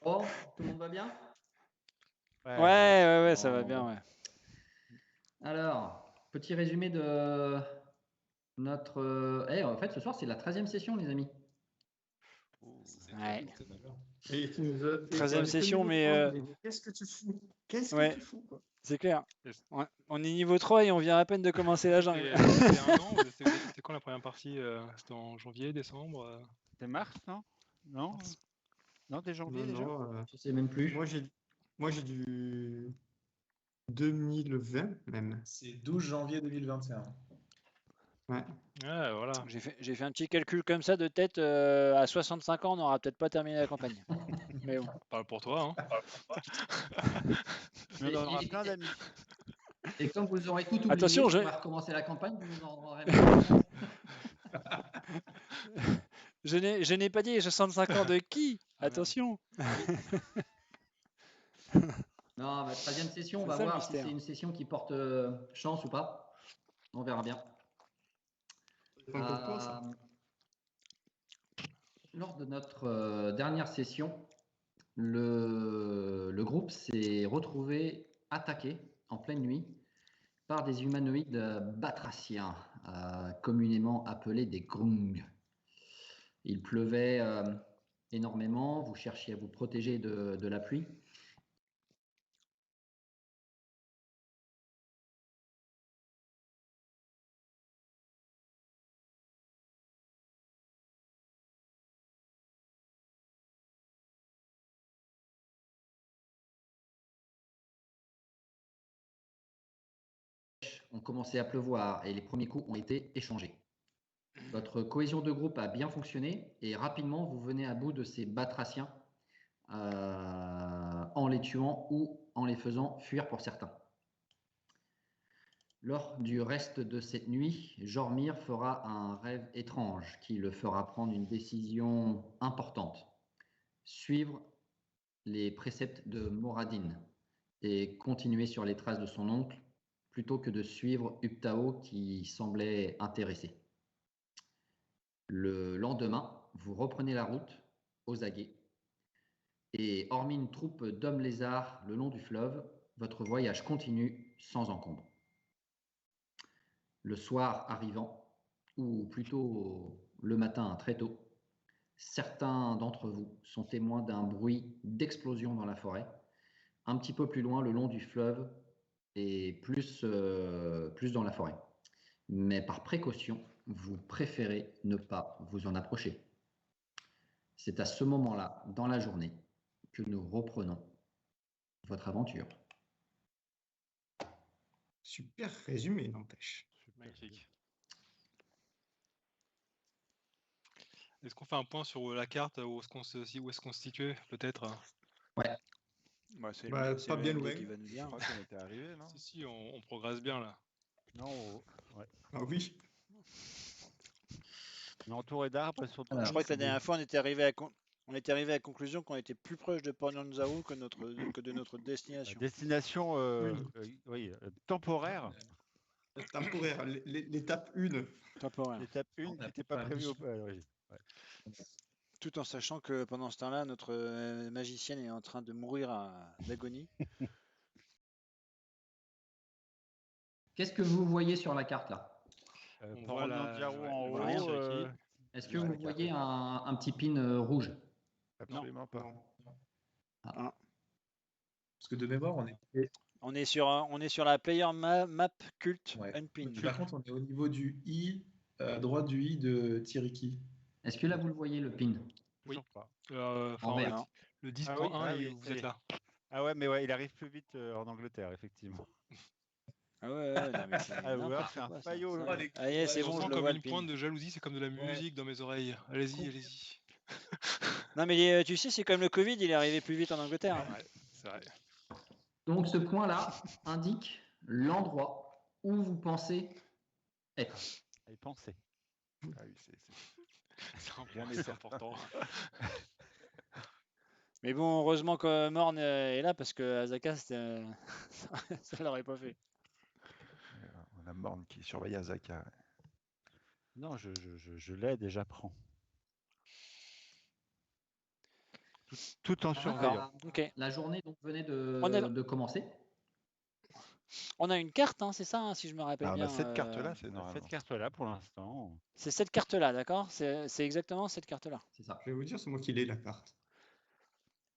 Bon, tout le monde va bien? Ouais, ça va bien, ouais. Alors, petit résumé de notre... en fait, ce soir, c'est la 13e session, les amis. Ouais. Et tu nous as... 13e session, mais... Qu'est-ce que tu fous? Qu'est-ce Ouais. que tu fous, quoi? C'est clair. On est niveau 3 et on vient à peine de commencer la jungle. C'était un an, c'était quand la première partie? C'était en janvier, décembre? C'était mars, non? Non, dès janvier déjà. Non, Je sais même plus. moi j'ai du 2020 même. C'est 12 janvier 2021. Ouais. Ouais, voilà. J'ai fait un petit calcul comme ça de tête. À 65 ans, on n'aura peut-être pas terminé la campagne. Mais bon. Parle pour toi, hein. Mais on aura plein d'amis. Et comme vous aurez tout oublié, Attention, on va recommencer la campagne, vous nous en rendrez Je n'ai pas dit 65 ans de qui? Attention. Non, 13e session, on C'est va ça, le voir si mystère. c'est une session qui porte chance ou pas. On verra bien. Lors de notre dernière session, le groupe s'est retrouvé attaqué en pleine nuit par des humanoïdes batraciens, communément appelés des Grung. Il pleuvait énormément, vous cherchiez à vous protéger de la pluie. On commençait à pleuvoir et les premiers coups ont été échangés. Votre cohésion de groupe a bien fonctionné et rapidement vous venez à bout de ces batraciens en les tuant ou en les faisant fuir pour certains. Lors du reste de cette nuit, Jormir fera un rêve étrange qui le fera prendre une décision importante. Suivre les préceptes de Moradin et continuer sur les traces de son oncle plutôt que de suivre Uptao qui semblait intéressé. Le lendemain, vous reprenez la route aux aguets et hormis une troupe d'hommes lézards le long du fleuve, votre voyage continue sans encombre. Le soir arrivant, ou plutôt le matin très tôt, certains d'entre vous sont témoins d'un bruit d'explosion dans la forêt, un petit peu plus loin le long du fleuve et plus dans la forêt. Mais par précaution, vous préférez ne pas vous en approcher. C'est à ce moment-là, dans la journée, que nous reprenons votre aventure. Super résumé, n'empêche. Magnifique. Est-ce qu'on fait un point sur la carte, où est-ce qu'on se situait, peut-être? Ouais. C'est pas bien loin. qui va nous dire. Je crois qu'on était arrivé, non? Si, on progresse bien, là. Non, ouais. Ah oui. On est entouré d'arbres. Je crois que la dernière fois, on était arrivé à la conclusion qu'on était plus proche de Pornanzao que de notre destination. Destination temporaire. Temporaire, l'étape 1. Temporaire. L'étape 1 qui n'était pas prévue à l'origine. Ouais. Tout en sachant que pendant ce temps-là, notre magicienne est en train de mourir d'agonie. Qu'est-ce que vous voyez sur la carte là? On voit Pornanzao en haut. rien. Est-ce que vous voyez un petit pin rouge? Absolument pas. Parce que de mémoire, On est sur la player map culte unpinned. Par contre, on est au niveau du I, à droite du I de Tiriki. Est-ce que là vous le voyez le pin? Oui. En vert. Le 10.1, vous êtes là. Ah ouais, mais il arrive plus vite en Angleterre, effectivement. Ah ouais, non, mais c'est un faillot. C'est bon, je le comme vois, une pointe de jalousie, c'est comme de la musique dans mes oreilles. Allez-y. Non, mais tu sais, c'est comme le Covid, il est arrivé plus vite en Angleterre. Ouais, c'est vrai. Donc ce point-là indique l'endroit où vous pensez être. Et penser. Ah oui, c'est important. Mais bon, heureusement que Morn est là parce que Azaka, ça l'aurait pas fait. On a Morn qui surveille Azaka. Non, je l'aide et j'apprends. Tout en surveillant. Ok. La journée donc venait On a- de commencer. On a une carte, hein, c'est ça, hein, si je me rappelle Ah, on bien. a cette carte-là, c'est On a normalement. cette carte-là pour l'instant. C'est cette carte-là, d'accord? C'est exactement cette carte-là. C'est ça. Je vais vous dire, c'est moi qui l'ai, la carte.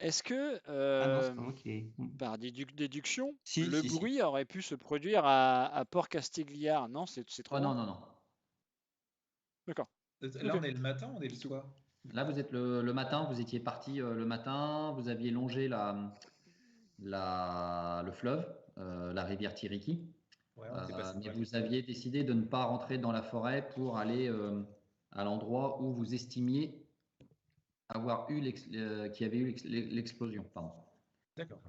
Est-ce que, Ah non, c'est pas moi qui l'ai. par déduction, Si, le si, si. bruit aurait pu se produire à Port Castigliar? Non, c'est trop Oh loin. non, non, non. D'accord. Là, Ok. on est le matin, on est le soir. Là, vous êtes le matin, vous étiez parti le matin, vous aviez longé le fleuve, la rivière Tiriki. Ouais, on était passé Mais par la vous aviez décidé de ne pas rentrer dans la forêt pour aller à l'endroit où vous estimiez avoir eu qu'il y avait eu l'explosion. Pardon. D'accord.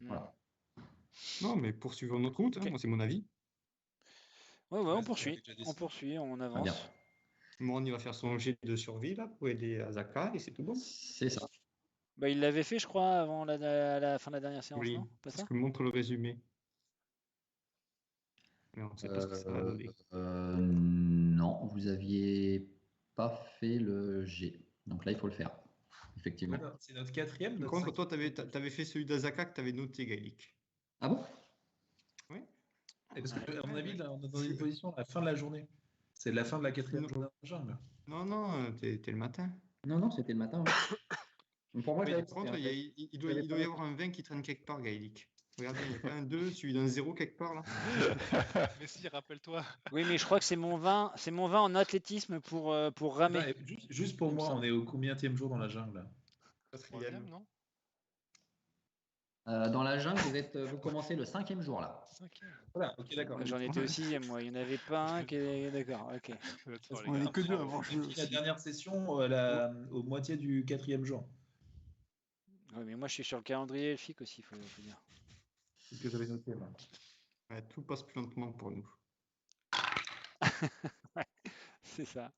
Voilà. Non, mais poursuivons notre route, hein, Ok. moi, c'est mon avis. Ouais, Ouais, on c'est poursuit. déjà On décidé. poursuit, on Très bien. avance. Moi, on y va faire son jet de survie, là, pour aider Azaka, et c'est tout bon. C'est ça. Bah, il l'avait fait, je crois, avant la fin de la dernière séance, Oui, non? Pas c'est ça? ce que montre le résumé. Mais on ne sait pas ce que ça va donner. Non, vous aviez pas fait le G. Donc là, il faut le faire. Effectivement. D'accord. C'est notre quatrième. Par notre contre, toi, cinquième. tu avais fait celui d'Azaka que tu avais noté, Gaëlic. Ah bon? Oui. Et parce que, à mon Ouais, avis, ouais. là, on est dans une position à la fin de la journée. C'est la fin de la quatrième Non. journée de jungle. Non, non, t'es le matin. Non, non, c'était le matin. Oui. Pour moi, Mais j'avais par contre, fait, en fait. il doit y avoir un 20 qui traîne quelque part, Gaëlic. Regardez, il n'y a pas un 2, celui d'un 0 quelque part, là. Mais si, rappelle-toi. Oui, mais je crois que c'est mon 20 en athlétisme pour ramer. Attends, et juste pour Il me moi, semble. on est au combienième jour dans la jungle là? Troisième, Quatrième. non? Dans la jungle, vous commencez le 5e jour là. Cinquième. Voilà, ok, d'accord. J'en étais au 6e, moi. Il n'y en avait pas un qui est. D'accord, ok. Ça doit être Parce fort, qu'on les gars. est que deux avant on le a jeu fini la aussi. dernière session au moitié du quatrième jour. Oui, mais moi, je suis sur le calendrier elfique aussi, faut dire. C'est ce que j'avais noté. Moi. Ouais, tout passe plus lentement pour nous. Ouais, c'est ça.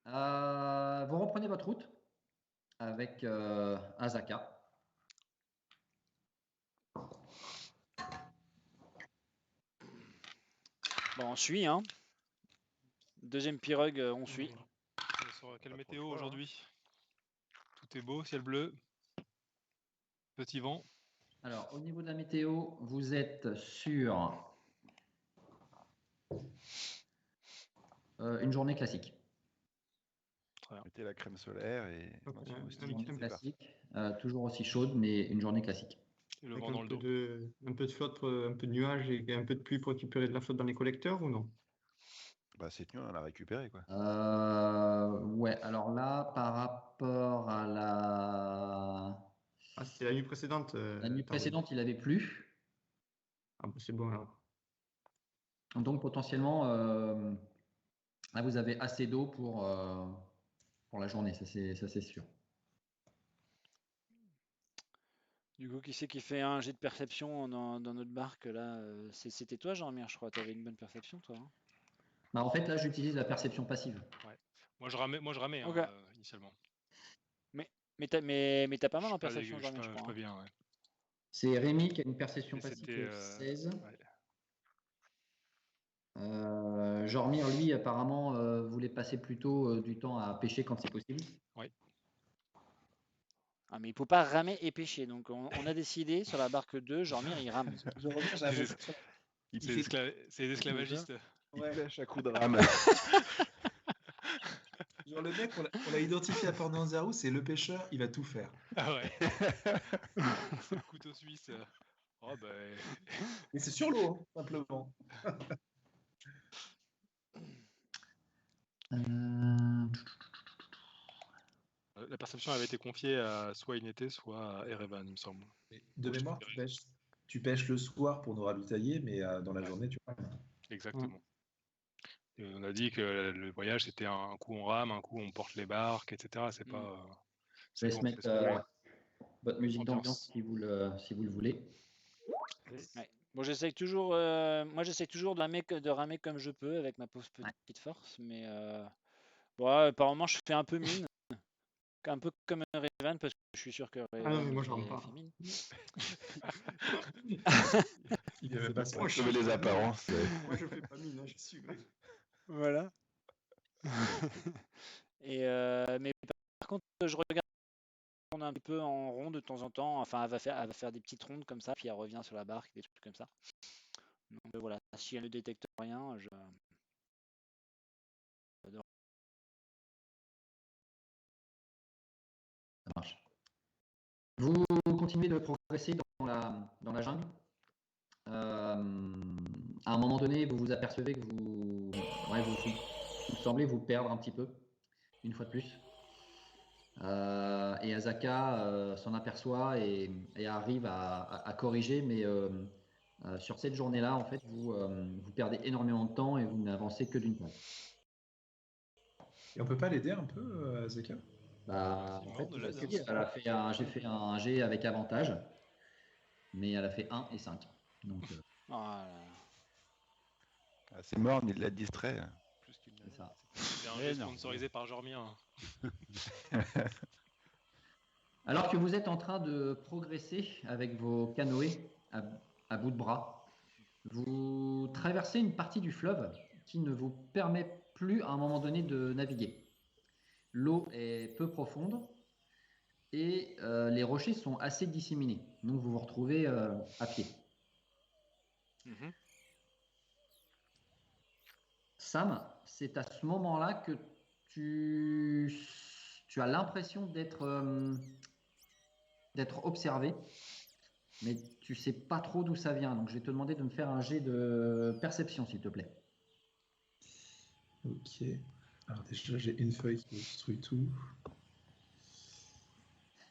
Vous reprenez votre route avec Azaka. Bon, on suit, hein. Deuxième pirogue, on suit. Sur quelle Pas météo trop chaud, hein. aujourd'hui? Tout est beau, ciel bleu. Petit vent. Alors, au niveau de la météo, vous êtes sur une journée classique. Mettez la crème solaire et Ok, attention un au petit stick, Journée c'est parti. classique, toujours aussi chaude, mais une journée classique. Et le Avec vent dans le dos. un peu de flotte, un peu de nuages et un peu de pluie pour récupérer de la flotte dans les collecteurs ou non? Bah, cette nuit, on en a récupéré, quoi. Ouais, alors là, par rapport à la Ah, c'était la nuit précédente. nuit Tarwin. précédente, il avait plu. Ah, bah, c'est bon alors. Donc potentiellement, là, vous avez assez d'eau pour la journée, ça c'est sûr. Du coup, qui c'est qui fait un jet de perception dans notre barque là? C'était toi, Jean-Mire, je crois. Tu avais une bonne perception, toi. Hein. Bah, en fait, là, j'utilise la perception passive. Moi, je ramais Ok. initialement. Mais t'as pas mal Je en suis pas perception, dégueu, je Jean-Mire, je suis crois. pas Hein. bien, ouais. C'est Rémi qui a une perception Et passive c'était, de 16. ouais. Jormir, lui, apparemment, voulait passer plutôt du temps à pêcher quand c'est possible. Ah, mais il faut pas ramer et pêcher. Donc, on a décidé sur la barque 2, Jean-Mire, il rame. Je reviens, j'ai l'impression que Il C'est fait- les esclavagistes. il Ouais. pêche à coups de rame. Genre le mec, on l'a identifié à Port-Nanzarou, c'est le pêcheur, il va tout faire. Ah ouais. C'est le couteau suisse. Oh bah. Et c'est sur l'eau, hein, simplement. La perception avait été confiée à soit Inété, soit à Erevan, il me semble. Mais de Bon, je mémoire, te tu pêches le soir pour nous ravitailler, mais dans la Ouais. journée, tu vois. Exactement. Et on a dit que le voyage, c'était un coup on rame, un coup on porte les barques, etc. C'est pas. Je laisse bon, mettre votre musique d'ambiance si vous le voulez. Ouais. Bon, j'essaye toujours, moi j'essaye toujours de ramer comme je peux avec ma pauvre petite force, mais bon, apparemment je fais un peu mine, un peu comme un Revan parce que je suis sûr que Ah non, mais moi, je rame fait pas. mine. Il n'y avait pas ça. Moi, Sauver les apparences. Moi, je fais pas mine, hein, je suis. Voilà. Mais par contre, je regarde, on est un petit peu en rond de temps en temps. Enfin, elle va faire des petites rondes comme ça, puis elle revient sur la barque, des trucs comme ça. Donc voilà, si elle ne détecte rien, Ça marche. Vous continuez de progresser dans la jungle. À un moment donné, vous vous apercevez que vous semblez vous perdre un petit peu, une fois de plus. Et Azaka s'en aperçoit et arrive à corriger, mais sur cette journée-là, en fait, vous perdez énormément de temps et vous n'avancez que d'une case. Et on peut pas l'aider un peu, Azaka? Bah, en fait, de la si, danse. j'ai fait un G avec avantage, mais elle a fait 1 et 5. Donc, voilà. C'est morne, il l'a distrait. Plus qu'il c'est ça. C'est un Mais jeu non. sponsorisé par Jormien. Alors que vous êtes en train de progresser avec vos canoës à bout de bras, vous traversez une partie du fleuve qui ne vous permet plus à un moment donné de naviguer. L'eau est peu profonde et les rochers sont assez disséminés. Donc vous vous retrouvez à pied. Mhm. Sam, c'est à ce moment-là que tu as l'impression d'être observé, mais tu sais pas trop d'où ça vient. Donc je vais te demander de me faire un jet de perception, s'il te plaît. Ok. Alors déjà, j'ai une feuille qui obstrue tout.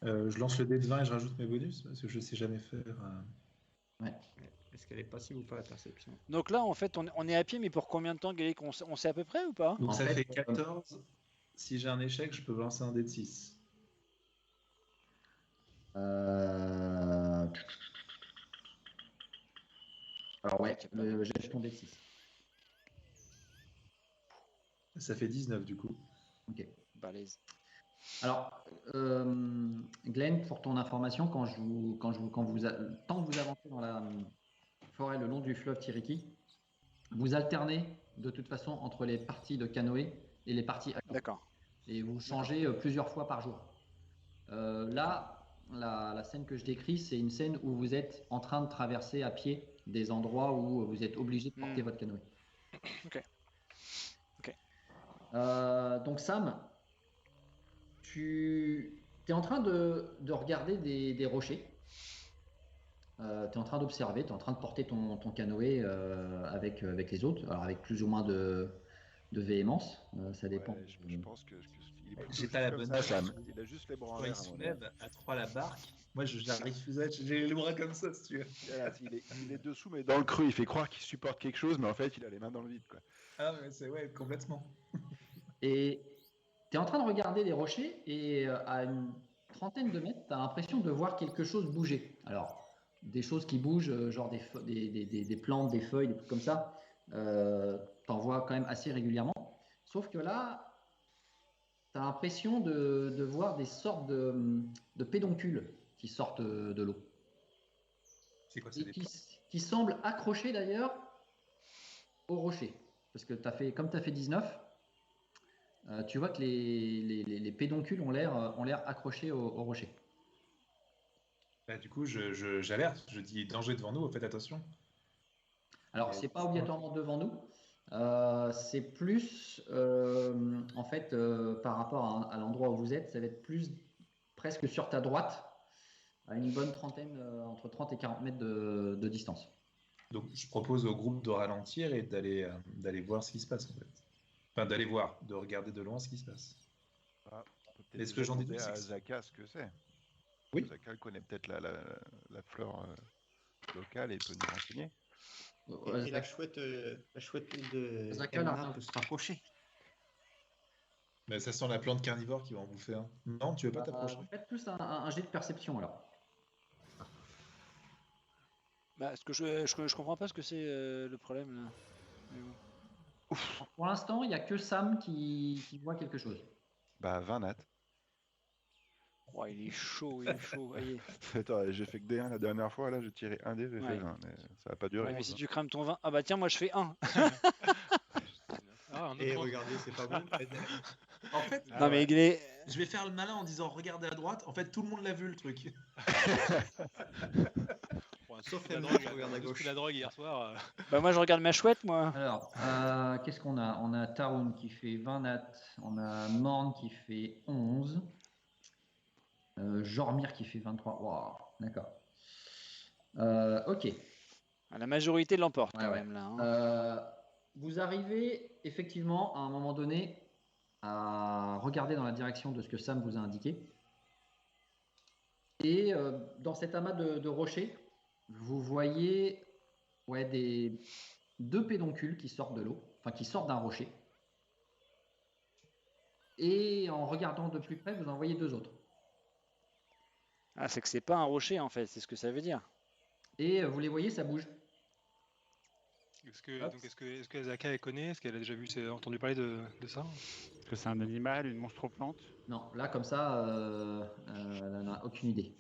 Je lance le dé de 20 et je rajoute mes bonus parce que je sais jamais faire. Est-ce qu'elle est passive ou pas la perception? Donc là, en fait, on est à pied, mais pour combien de temps, Gaëlic? On sait à peu près ou pas? Donc En ça fait, fait 14. Si j'ai un échec, je peux lancer un dé de 6. Alors ouais, j'ai ton D6. Ça fait 19 du coup. Ok. Balèze. Alors, Glenn, pour ton information, tant que vous avancez dans la forêt le long du fleuve Tiriki, vous alternez de toute façon entre les parties de canoë et les parties à D'accord. et vous changez plusieurs fois par jour. Là, la scène que je décris, c'est une scène où vous êtes en train de traverser à pied des endroits où vous êtes obligé de porter votre canoë. Ok. Donc Sam, tu es en train de regarder des rochers. Tu es en train d'observer, tu es en train de porter ton canoë avec les autres, alors avec plus ou moins de véhémence, ça dépend. Ouais, je pense que il est plutôt J'ai juste pas la comme bonne ça, taille. Sam. Il a juste les bras en Quand il l'air. à mon avis. soulève à 3 la barque, moi j'arrive, j'ai les bras comme ça si tu veux. Voilà, il est dessous, mais dans le creux, il fait croire qu'il supporte quelque chose, mais en fait, il a les mains dans le vide, quoi. Ah mais c'est ouais, complètement. Et tu es en train de regarder les rochers et à une trentaine de mètres, tu as l'impression de voir quelque chose bouger. Alors, des choses qui bougent, genre des plantes, des feuilles, des trucs comme ça, tu en vois quand même assez régulièrement. Sauf que là, tu as l'impression de voir des sortes de pédoncules qui sortent de l'eau. C'est quoi, c'est Et des qui semblent accrochés d'ailleurs au rocher. Parce que comme tu as fait 19, tu vois que les pédoncules ont l'air accrochés au rocher. Bah, du coup, j'alerte, je dis danger devant nous, faites attention. Alors, c'est pas obligatoirement devant nous. C'est plus, en fait, par rapport à l'endroit où vous êtes, ça va être plus presque sur ta droite, à une bonne trentaine, entre 30 et 40 mètres de distance. Donc je propose au groupe de ralentir et d'aller voir ce qui se passe en fait. Enfin d'aller voir, de regarder de loin ce qui se passe. Ah, on peut peut-être Mais ce que j'en demander déduis, à c'est que- Azaka ce que c'est. Oui. Azaka connaît peut-être la flore locale et peut nous renseigner. Et la chouette de Zaka, Emma là, peut se rapprocher. Mais ça sent la plante carnivore qui va en bouffer un. Non, tu veux pas t'approcher? Faites plus un jet de perception alors. Bah, ce que je comprends pas ce que c'est le problème là. Mais bon. Pour l'instant, il n'y a que Sam qui voit quelque chose. Bah, 20 nat. Oh, il est chaud, il est chaud. Allez. Attends, j'ai fait que D1 la dernière fois, là, j'ai tiré un dé, j'ai fait Ouais. 20, mais ça va pas durer. Ouais, mais si tu crames ton vin. Ah bah tiens, moi je fais 1. Ah, un autre Et point. regardez, c'est pas bon. En fait, Non, mais il est. je vais faire le malin en disant regardez à droite. En fait, tout le monde l'a vu le truc. Sauf la Emma drogue, qui regarde à tout ce gauche. que la drogue hier soir. Bah, moi, je regarde ma chouette, moi. Alors, qu'est-ce qu'on a? On a Tarun qui fait 20 nat, on a Morn qui fait 11, Jormir qui fait 23. Waouh, d'accord. Ok. La majorité l'emporte Ouais, quand ouais. même là. Hein. Vous arrivez effectivement à un moment donné à regarder dans la direction de ce que Sam vous a indiqué. Et dans cet amas de rochers, vous voyez deux pédoncules qui sortent de l'eau, enfin qui sortent d'un rocher. Et en regardant de plus près, vous en voyez deux autres. Ah, c'est que c'est pas un rocher en fait, c'est ce que ça veut dire. Et vous les voyez, ça bouge. Est-ce que Azaka elle connaît? Est-ce qu'elle a déjà entendu parler de ça? Est-ce que c'est un animal, une monstre-plante? Non, là comme ça, elle n'a aucune idée.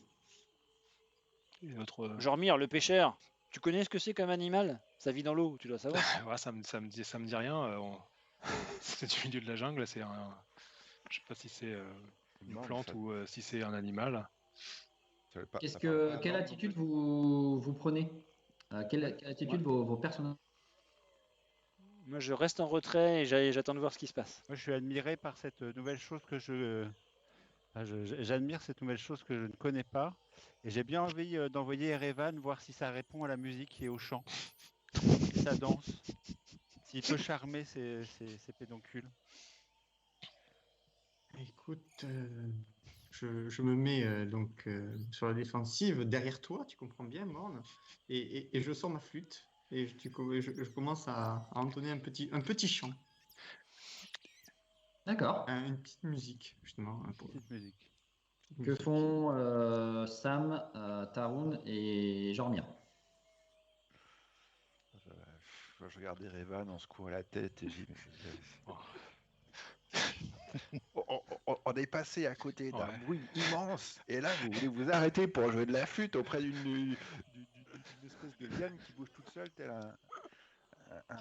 Et notre... Jormir, le pêcheur, tu connais ce que c'est comme animal? Ça vit dans l'eau, tu dois savoir. Ouais, ça me dit rien. C'est du milieu de la jungle, je sais pas si c'est une plante ou si c'est un animal. Quelle attitude vous prenez? Quelle attitude vos personnages? Moi, je reste en retrait et j'attends de voir ce qui se passe. Moi, je suis admiré par cette nouvelle chose que j'admire cette nouvelle chose que je ne connais pas. Et j'ai bien envie d'envoyer Erevan voir si ça répond à la musique et au chant. Si ça danse. S'il peut charmer ces pédoncules. Écoute, je me mets donc sur la défensive derrière toi, tu comprends bien, Morne, et je sors ma flûte et je commence à entonner un petit chant, D'accord. une petite musique justement. Petite musique. Que font Sam, Tarun et Jormir? Je regardais Revan, on se court la tête et on est passé à côté d'un bruit immense et là vous voulez vous arrêter pour jouer de la flûte auprès d'une espèce de liane qui bouge toute seule tel un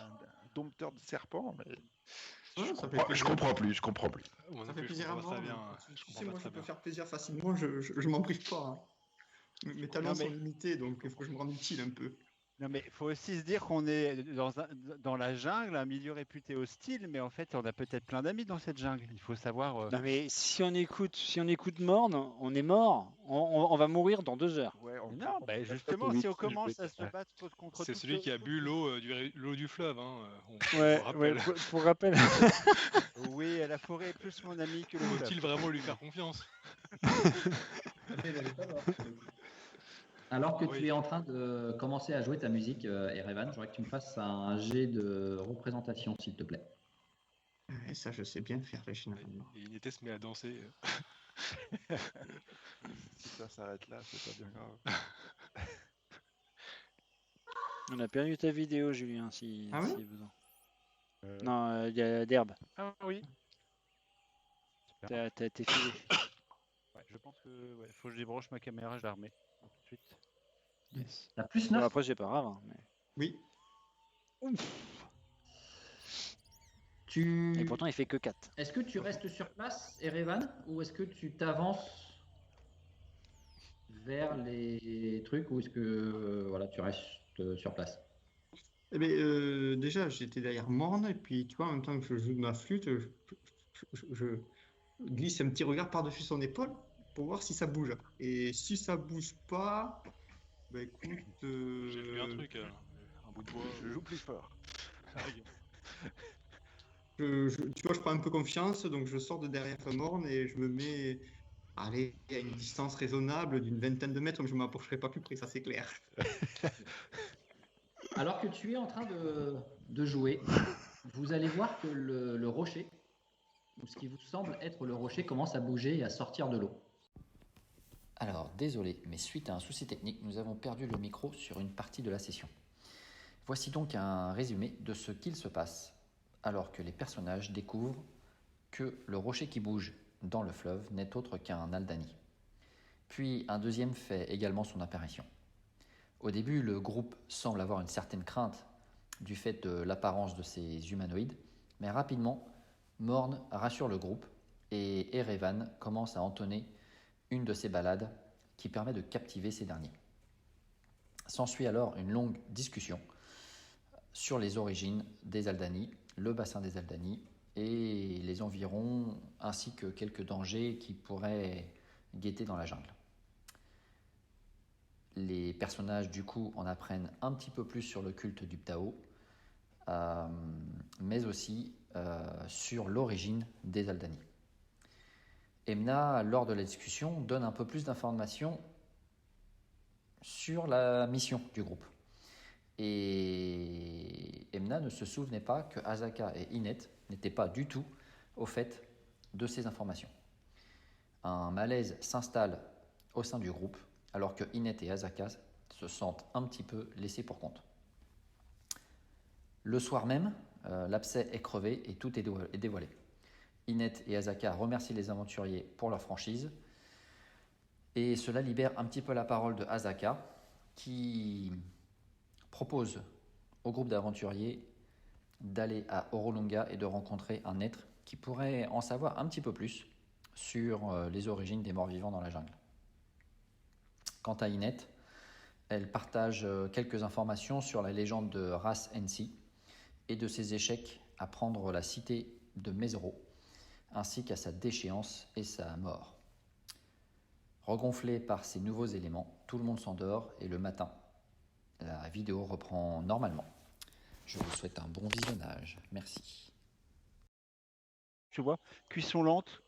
dompteur de serpent. Mais... Je comprends plus. Ça fait plaisir à moi. Tu sais, moi je peux faire plaisir facilement, je m'en prive pas. Hein. Mes talents sont limités, donc il faut que je me rende utile un peu. Non, mais il faut aussi se dire qu'on est dans la jungle, un milieu réputé hostile, mais en fait, on a peut-être plein d'amis dans cette jungle. Il faut savoir. Non, mais si on écoute Morne, on est mort. On va mourir dans 2 heures. Ouais, non, bah justement, si on commence à se battre contre c'est celui qui a bu l'eau du fleuve. Hein. Pour rappel. Oui, la forêt est plus mon ami que le fleuve. Faut-il vraiment lui faire confiance? Alors que tu es en train de commencer à jouer ta musique, Erevan, je voudrais que tu me fasses un jet de représentation, s'il te plaît. Et ça, je sais bien faire, généralement. Et Inété se met à danser. Si ça s'arrête là, c'est pas bien grave. On a perdu ta vidéo, Julien, si besoin. Non, il y a d'herbe. Ah oui. T'es filé. Ouais, je pense que faut que je débranche ma caméra, je la remets tout de suite. Yes. T'as plus 9? Après, c'est pas grave. Hein, mais... Oui. Et pourtant, il fait que 4. Est-ce que tu restes sur place, Erevan, ou est-ce que tu t'avances vers les trucs, ou est-ce que tu restes sur place? Eh bien, déjà, j'étais derrière Morne, et puis, tu vois, en même temps que je joue de ma flûte, je glisse un petit regard par-dessus son épaule pour voir si ça bouge. Et si ça bouge pas, bah écoute... J'ai vu un truc, un bout de bois. Je joue plus fort. Tu vois, je prends un peu confiance, donc je sors de derrière Morne et je me mets à une distance raisonnable d'une 20aine de mètres, mais je ne m'approcherai pas plus près, ça c'est clair. Alors que tu es en train de jouer, vous allez voir que le rocher, ou ce qui vous semble être le rocher, commence à bouger et à sortir de l'eau. Alors, désolé, mais suite à un souci technique, nous avons perdu le micro sur une partie de la session. Voici donc un résumé de ce qu'il se passe alors que les personnages découvrent que le rocher qui bouge dans le fleuve n'est autre qu'un Aldani. Puis un deuxième fait également son apparition. Au début, le groupe semble avoir une certaine crainte du fait de l'apparence de ces humanoïdes, mais rapidement, Morn rassure le groupe et Erevan commence à entonner une de ces ballades qui permet de captiver ces derniers. S'ensuit alors une longue discussion sur les origines des Aldani, le bassin des Aldani et les environs, ainsi que quelques dangers qui pourraient guetter dans la jungle. Les personnages du coup en apprennent un petit peu plus sur le culte du Ptao, mais aussi sur l'origine des Aldani. Emna, lors de la discussion, donne un peu plus d'informations sur la mission du groupe. Et Emna ne se souvenait pas que Azaka et Inet n'étaient pas du tout au fait de ces informations. Un malaise s'installe au sein du groupe, alors que Inet et Azaka se sentent un petit peu laissés pour compte. Le soir même, l'abcès est crevé et tout est dévoilé. Inet et Azaka remercient les aventuriers pour leur franchise, et cela libère un petit peu la parole de Azaka, qui propose au groupe d'aventuriers d'aller à Orolunga et de rencontrer un être qui pourrait en savoir un petit peu plus sur les origines des morts-vivants dans la jungle. Quant à Inet, elle partage quelques informations sur la légende de Ras Ensi et de ses échecs à prendre la cité de Mesero, ainsi qu'à sa déchéance et sa mort. Regonflé par ces nouveaux éléments, tout le monde s'endort et le matin, la vidéo reprend normalement. Je vous souhaite un bon visionnage. Merci. Tu vois, cuisson lente,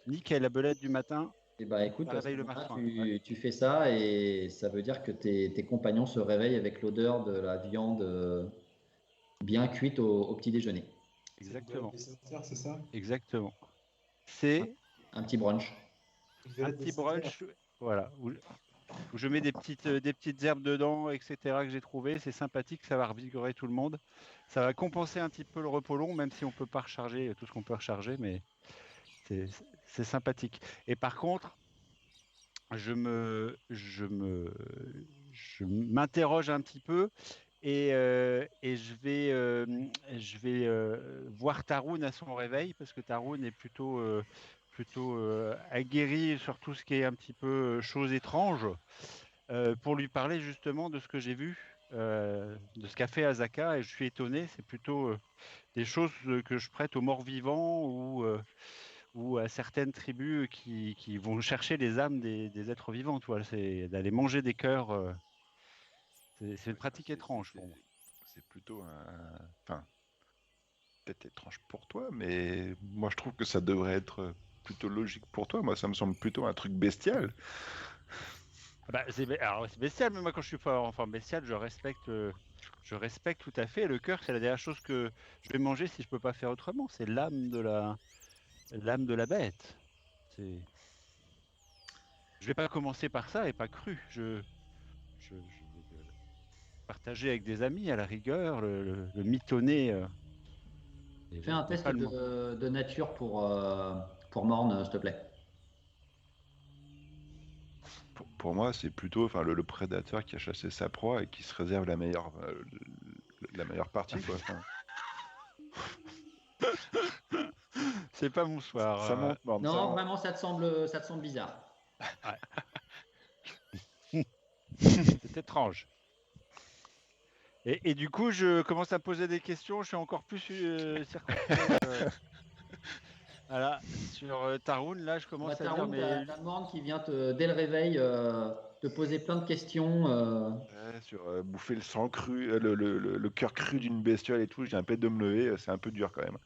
nickel, la belette du matin. Eh ben, écoute, Ça réveille le matin. tu fais ça et ça veut dire que tes compagnons se réveillent avec l'odeur de la viande bien cuite au petit déjeuner. Exactement. C'est ça? Exactement. C'est Un petit brunch. un petit brunch, voilà, où je mets des petites herbes dedans, etc., que j'ai trouvées. C'est sympathique, ça va revigorer tout le monde. Ça va compenser un petit peu le repos long, même si on ne peut pas recharger tout ce qu'on peut recharger, mais c'est sympathique. Et par contre, je m'interroge un petit peu et je vais voir Tarun à son réveil, parce que Tarun est plutôt aguerri sur tout ce qui est un petit peu choses étranges, pour lui parler justement de ce que j'ai vu, de ce qu'a fait Azaka, et je suis étonné, c'est plutôt des choses que je prête aux morts vivants ou à certaines tribus qui vont chercher les âmes des êtres vivants, tu vois, c'est d'aller manger des cœurs. C'est une pratique étrange pour moi. C'est plutôt enfin, peut-être étrange pour toi, mais moi je trouve que ça devrait être plutôt logique pour toi. Moi, ça me semble plutôt un truc bestial. Bah, c'est bestial, mais moi quand je suis pas enfant bestial, je respecte tout à fait. Le cœur, c'est la dernière chose que je vais manger si je peux pas faire autrement. C'est l'âme de la bête. Je vais pas commencer par ça et pas cru. Je vais le partager avec des amis à la rigueur, le mitonner. Fais un test de nature pour Morne, s'il te plaît. Pour moi, c'est plutôt le prédateur qui a chassé sa proie et qui se réserve la meilleure partie, quoi. C'est pas mon soir. Ça monte, Morne, non, ça monte. vraiment, ça te semble bizarre. Ouais. C'est étrange. Et du coup, je commence à poser des questions. Je suis encore plus circonspect. Voilà, sur Tarun, là, je commence à dire. Mais t'as Morne qui vient dès le réveil te poser plein de questions. Ouais, sur bouffer le sang cru, le cœur cru d'une bestiole et tout. J'ai un peu de me lever, c'est un peu dur quand même.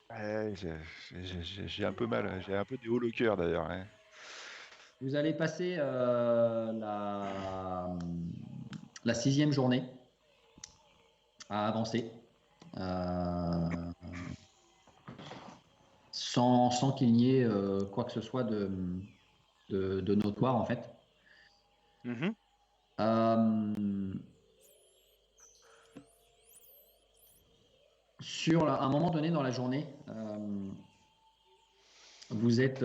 Ouais, j'ai un peu mal, j'ai un peu des hauts le cœur d'ailleurs. Ouais. Vous allez passer la 6e journée à avancer. Sans qu'il n'y ait quoi que ce soit de notoire en fait. Sur un moment donné dans la journée, vous êtes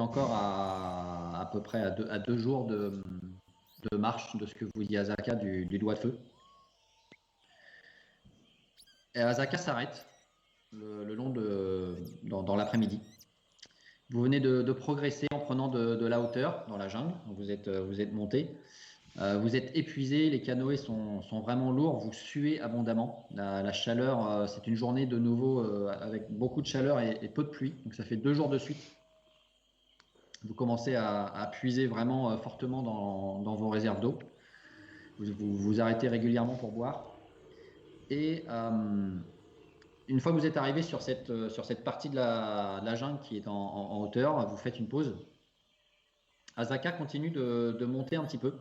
encore à peu près à 2 jours de marche de ce que vous dit Azaka du doigt de feu. Et Azaka s'arrête le long dans l'après-midi. Vous venez de progresser en prenant de la hauteur dans la jungle. Vous êtes monté. Vous êtes épuisé. Les canoës sont vraiment lourds. Vous suez abondamment. La chaleur, c'est une journée de nouveau avec beaucoup de chaleur et peu de pluie. Donc ça fait 2 jours de suite. Vous commencez à puiser vraiment fortement dans vos réserves d'eau. Vous arrêtez régulièrement pour boire. Et une fois que vous êtes arrivé sur cette partie de la jungle qui est en hauteur, vous faites une pause. Azaka continue de monter un petit peu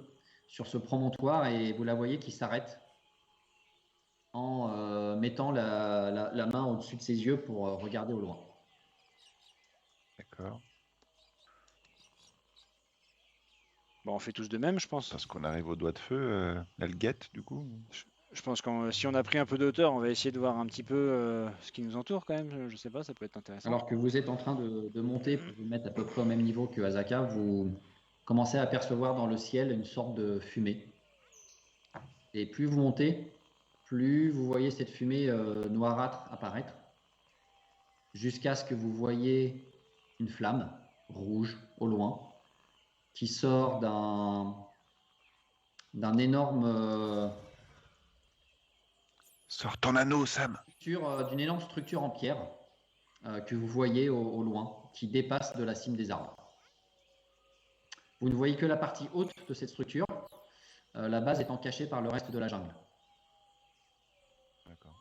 sur ce promontoire et vous la voyez qui s'arrête en mettant la main au-dessus de ses yeux pour regarder au loin. D'accord. Bon, on fait tous de même, je pense. Parce qu'on arrive au doigt de feu, elle guette du coup. Je pense que si on a pris un peu de hauteur, on va essayer de voir un petit peu ce qui nous entoure quand même. Je sais pas, ça peut être intéressant. Alors que vous êtes en train de monter pour vous mettre à peu près au même niveau que Azaka, vous commencez à apercevoir dans le ciel une sorte de fumée. Et plus vous montez, plus vous voyez cette fumée noirâtre apparaître, jusqu'à ce que vous voyez une flamme rouge au loin qui sort d'un énorme Sors ton anneau, Sam. d'une énorme structure en pierre que vous voyez au loin, qui dépasse de la cime des arbres. Vous ne voyez que la partie haute de cette structure, la base étant cachée par le reste de la jungle. D'accord.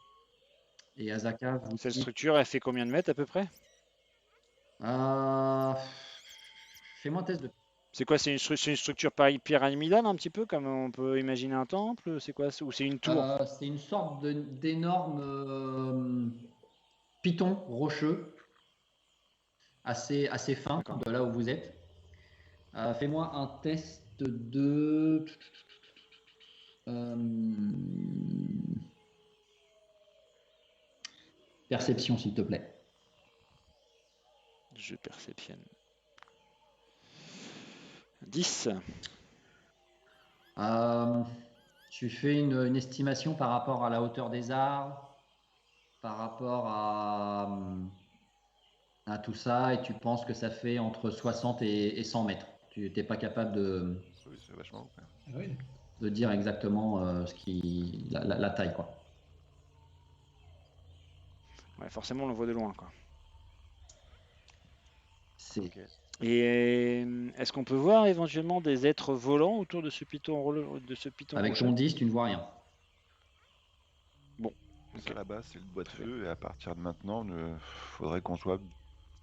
Et Azaka vous Cette dit, structure, elle fait combien de mètres à peu près? fais-moi un test de... C'est quoi? C'est une structure pyramidale un petit peu, comme on peut imaginer un temple? C'est quoi? Ou c'est une tour? c'est une sorte d'énorme piton rocheux, assez fin D'accord. de là où vous êtes. Fais-moi un test de... perception, s'il te plaît. Je perceptionne. 10. Tu fais une estimation par rapport à la hauteur des arbres, par rapport à tout ça, et tu penses que ça fait entre 60 et 100 mètres. Tu n'es pas capable Oui, c'est vachement haut. Ah oui. de dire exactement la taille, quoi. Ouais, forcément, on le voit de loin, quoi. C'est... Ok. Et est-ce qu'on peut voir éventuellement des êtres volants autour de ce piton Avec rocheux? ton 10, tu ne vois rien. Bon, Ça là-bas, c'est le bois de feu, et à partir de maintenant, il faudrait qu'on soit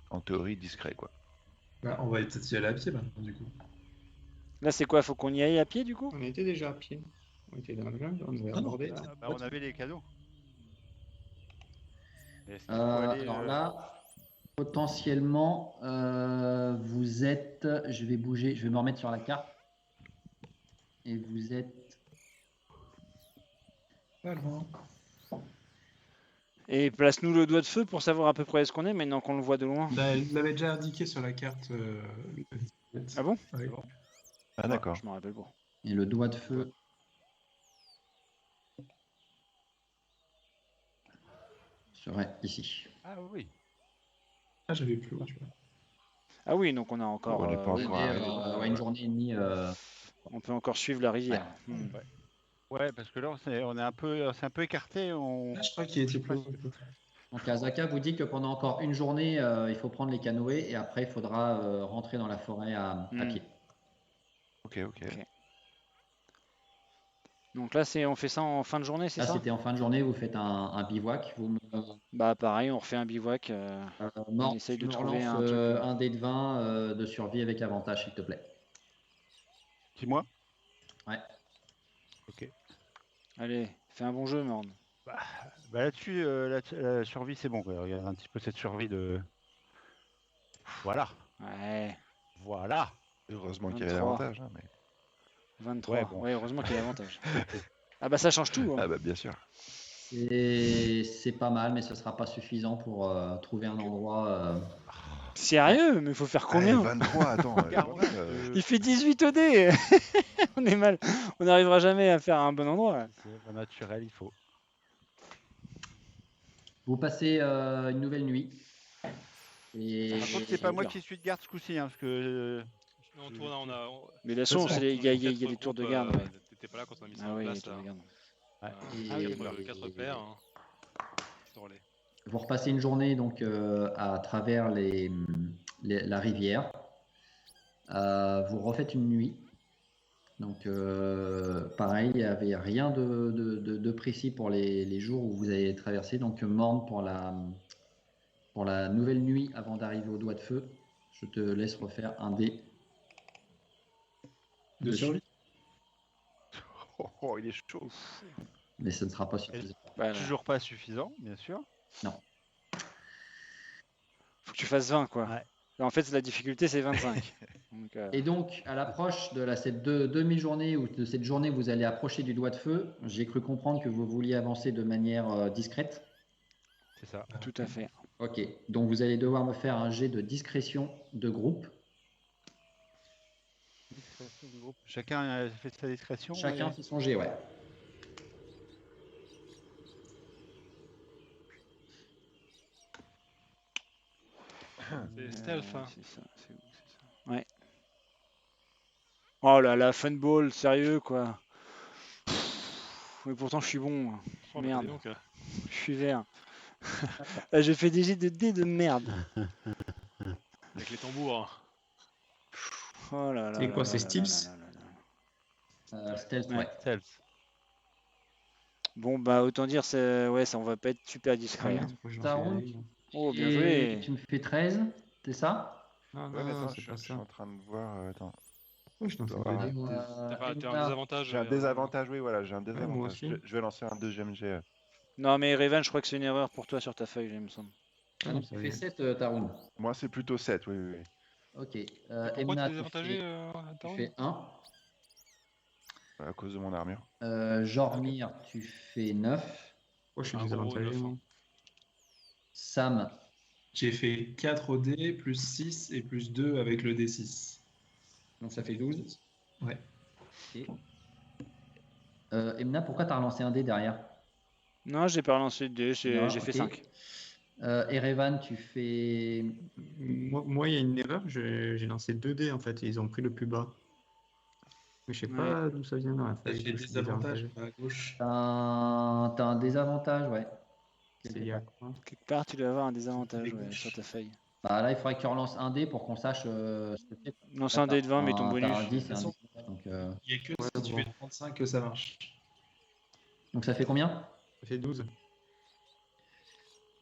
en théorie discret, quoi. Bah, on va peut-être y aller à pied maintenant, du coup. là c'est quoi? Faut qu'on y aille à pied du coup? On était déjà à pied. On était dans le jungle, on avait abordé. Bah, on avait les canaux. Est-ce qu'il faut aller, Alors là, potentiellement, vous êtes... Je vais bouger, je vais me remettre sur la carte. Et vous êtes... Pas loin. Et place-nous le doigt de feu pour savoir à peu près où est-ce qu'on est maintenant qu'on le voit de loin. Bah, elle l'avait déjà indiqué sur la carte. Ah bon? Oui. Ah, d'accord. Je m'en rappelle pas. Et le doigt de feu serait ici. Ah oui. Ah, j'avais plus loin, tu vois. Ah oui, donc on a encore. On n'est pas Oui, encore mais, arrivé. une journée et demie. On peut encore suivre la rivière. Ouais. Hmm. Ouais, parce que là, on est un peu écarté. Là, je crois qu'il était plus loin. Donc Azaka vous dit que pendant encore une journée, il faut prendre les canoës et après il faudra rentrer dans la forêt à pied. Ok. Donc là, on fait ça en fin de journée, c'est Là, ça? c'était en fin de journée, vous faites un bivouac. Bah pareil, on refait un bivouac. On essaye tu de me trouver relances un truc. un dé de 20 de survie avec avantage, s'il te plaît. Dis-moi. Ouais. Ok. Allez, fais un bon jeu, Morne. Bah là-dessus, la survie, c'est bon, quoi. Regarde un petit peu cette survie de. Voilà. Ouais, Voilà. Heureusement qu'il y avait 23. l'avantage. Hein, mais... 23. Ouais, bon. Ouais, heureusement qu'il y a l'avantage. Ah bah ça change tout. Hein. Ah bah bien sûr. C'est pas mal, mais ce sera pas suffisant pour trouver un endroit. Sérieux? Mais il faut faire combien? 23, attends. Il fait 18 au dé. On est mal. On n'arrivera jamais à faire un bon endroit. C'est pas naturel, il faut. Vous passez une nouvelle nuit. Et Par contre, c'est pas moi qui suis de garde ce coup-ci, parce que On tourne, Mais de toute façon, il y a des quatre tours de groupes, garde. Ouais. T'étais pas là quand on a mis ça Ah en oui, les place tours de là. garde. Ouais. Ah oui, 4 paires. Hein. Petit relais. vous repassez une journée donc à travers la rivière. Vous refaites une nuit. Donc pareil, il n'y avait rien de précis pour les jours où vous allez traverser. Donc Morne pour la nouvelle nuit avant d'arriver au doigt de feu, je te laisse refaire un dé De survie. Oh, il est chaud. mais ce ne sera pas suffisant. Voilà. toujours pas suffisant, bien sûr. Faut que tu fasses 20, quoi. Ouais. En fait, la difficulté, c'est 25. Donc, Et donc, à l'approche de cette demi-journée ou de cette journée où vous allez approcher du doigt de feu, j'ai cru comprendre que vous vouliez avancer de manière discrète. C'est ça. tout à fait. Ok, donc vous allez devoir me faire un jet de discrétion de groupe. Discrétion du groupe. Chacun a fait sa discrétion. Chacun fait son jet, ouais. C'est stealth. Hein. C'est ça. Ouais. Oh là là, funball, sérieux, quoi. Mais pourtant, je suis bon. Oh, Merde. bah, dis donc, Je suis vert. Là, je fais des jets de dés de merde. avec les tambours. Oh là là. C'est quoi, là c'est là Steels là là là là. Stealth, Ouais. ouais. Stealth. Bon, bah, autant dire, ouais, ça, on va pas être super discret. Hein. Tarun, Oh, bien joué. tu me fais 13, c'est ça? Non, Ouais, mais attends, c'est je pas suis ça. en train de voir. Attends. Oui, je lance dois un avoir dé. T'as un désavantage. J'ai un désavantage, oui, voilà, j'ai un désavantage. moi aussi. Je vais lancer un deuxième jet. Non, mais Revan, je crois que c'est une erreur pour toi sur ta feuille, il me semble. Ah non, tu fais 7, Tarun. Moi, c'est plutôt 7, oui, oui. Ok. Et pourquoi Emna, t'es tu désavantagé, tu Tarun fais 1. À cause de mon armure. Jormir, tu fais 9. Oh, je suis Un gros désavantagé. 9, moi. hein. Sam, J'ai fait 4 au dé, plus 6 et plus 2 avec le D6. donc ça fait 12. Ouais. Ok. Emna, pourquoi tu as relancé un dé derrière? Non, j'ai pas relancé de dés, j'ai fait 5. Erevan, tu fais. Moi, il y a une erreur. J'ai lancé 2 dés en fait. Et ils ont pris le plus bas. Mais je sais pas d'où ça vient dans la T'as feuille. fait que je suis des avantages désavantagé. à gauche. T'as un désavantage, ouais. C'est lié à quoi? Quelque part, tu dois avoir un désavantage Les ouais, gauches. sur ta feuille. Bah, là, il faudrait que tu relances un dé pour qu'on sache ce que c'est. Non, c'est un dé de 20, mais ton T'as un bonus. 10 et un façon, 19. Donc, Il n'y a que Ouais, si tu bon. fais 35 que ça marche. donc ça fait combien? Ça fait 12.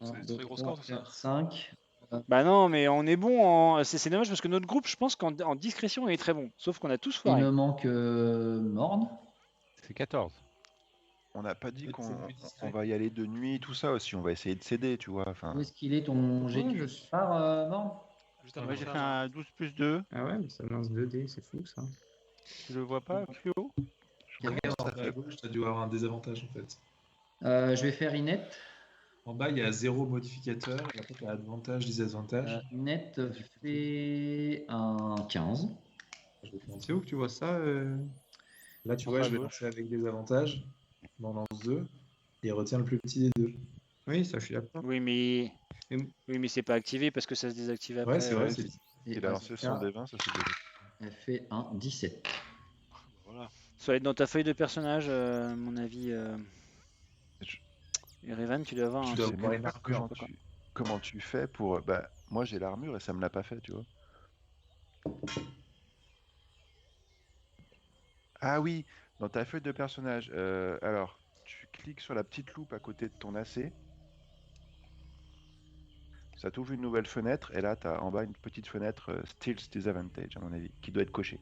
C'est très gros score, tout ça. 5. Bah non, mais on est bon. C'est dommage parce que notre groupe, je pense qu'en discrétion, il est très bon. Sauf qu'on a tous Il foiré. me manque Morne. C'est 14. On n'a pas dit C'est qu'on plus discret. va y aller de nuit, tout ça aussi. On va essayer de s'aider, tu vois. Enfin, Où est-ce qu'il est ton jet Ouais, de je par Morne? Juste avant Moi, j'ai ça, fait un 12 plus 2. Ah ouais, mais ça me lance 2 dés, c'est fou ça. Tu le vois pas, Fluo? Regarde en bas à gauche, tu as dû avoir un désavantage en fait. Je vais faire Inette. En bas, il y a 0 modificateur et après, tu as avantage, désavantage. Inette fait un 15. Je vais te montrer. C'est où que tu vois ça Là, tu En vois, bas je à vais gauche. lancer avec des avantages. On en lance 2 et retient le plus petit des deux. Oui, ça, je suis d'accord. Oui, mais Et- c'est pas activé parce que ça se désactive après. Ouais, c'est vrai. ouais, c'est- Et il a lancé son Asuka, D20, ça c'est bien. elle fait un 17. voilà. Ça va être dans ta feuille de personnage, à mon avis. Je- Et Revan, tu dois avoir Tu un. dois Je sais avoir même une pas armure, quoi. comment tu fais pour. Bah, moi j'ai l'armure et ça me l'a pas fait, tu vois. Ah oui, dans ta feuille de personnage. Alors, tu cliques sur la petite loupe à côté de ton AC. Ça t'ouvre une nouvelle fenêtre et là, tu as en bas une petite fenêtre Stealth Disadvantage, à mon avis, qui doit être cochée.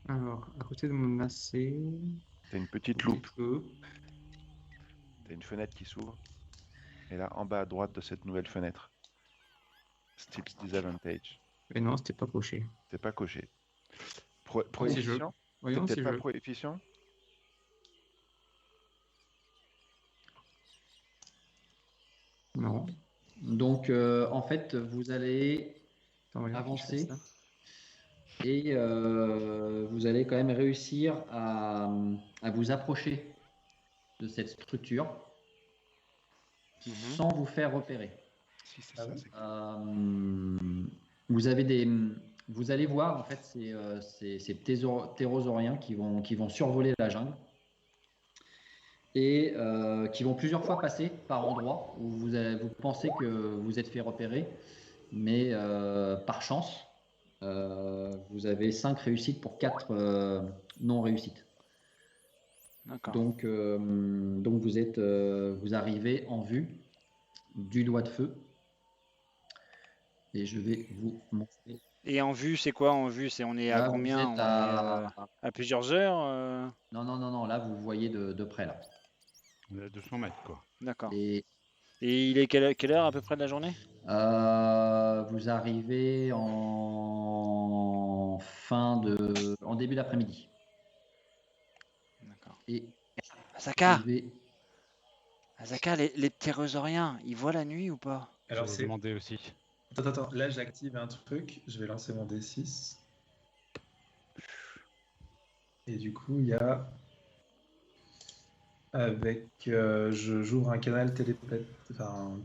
Alors, à côté de mon AC. Tu as une petite loupe, loupe. tu as une fenêtre qui s'ouvre. Et là, en bas à droite de cette nouvelle fenêtre, Stealth Disadvantage. Mais non, c'était pas coché. C'est pas coché. Si je. Proficient? C'est Voyons peut-être si pas je. proficient? Non. Donc, en fait, vous allez Attends, voyons si je fais avancer ça. et vous allez quand même réussir à vous approcher de cette structure. sans vous faire repérer. Si, c'est ça. C'est cool. Vous allez voir en fait ces ptérosauriens qui vont survoler la jungle et qui vont plusieurs fois passer par endroits où vous pensez que vous êtes fait repérer, mais par chance, vous avez 5 réussites pour 4 non réussites. D'accord. Donc vous arrivez en vue du doigt de feu. Et je vais vous montrer. Et en vue, c'est quoi en vue? On est à Là, vous combien? êtes On est à plusieurs heures? Non, là, vous voyez de près, là. On est à 200 mètres, quoi. D'accord. Et il est quelle heure à peu près de la journée? vous arrivez en début d'après-midi. D'accord. Et Azaka, je vais- les ptérosauriens, ils voient la nuit ou pas? Alors, Je c'est. demandais aussi. Attends, là j'active un truc, je vais lancer mon D6. Et du coup, il y a. J'ouvre un canal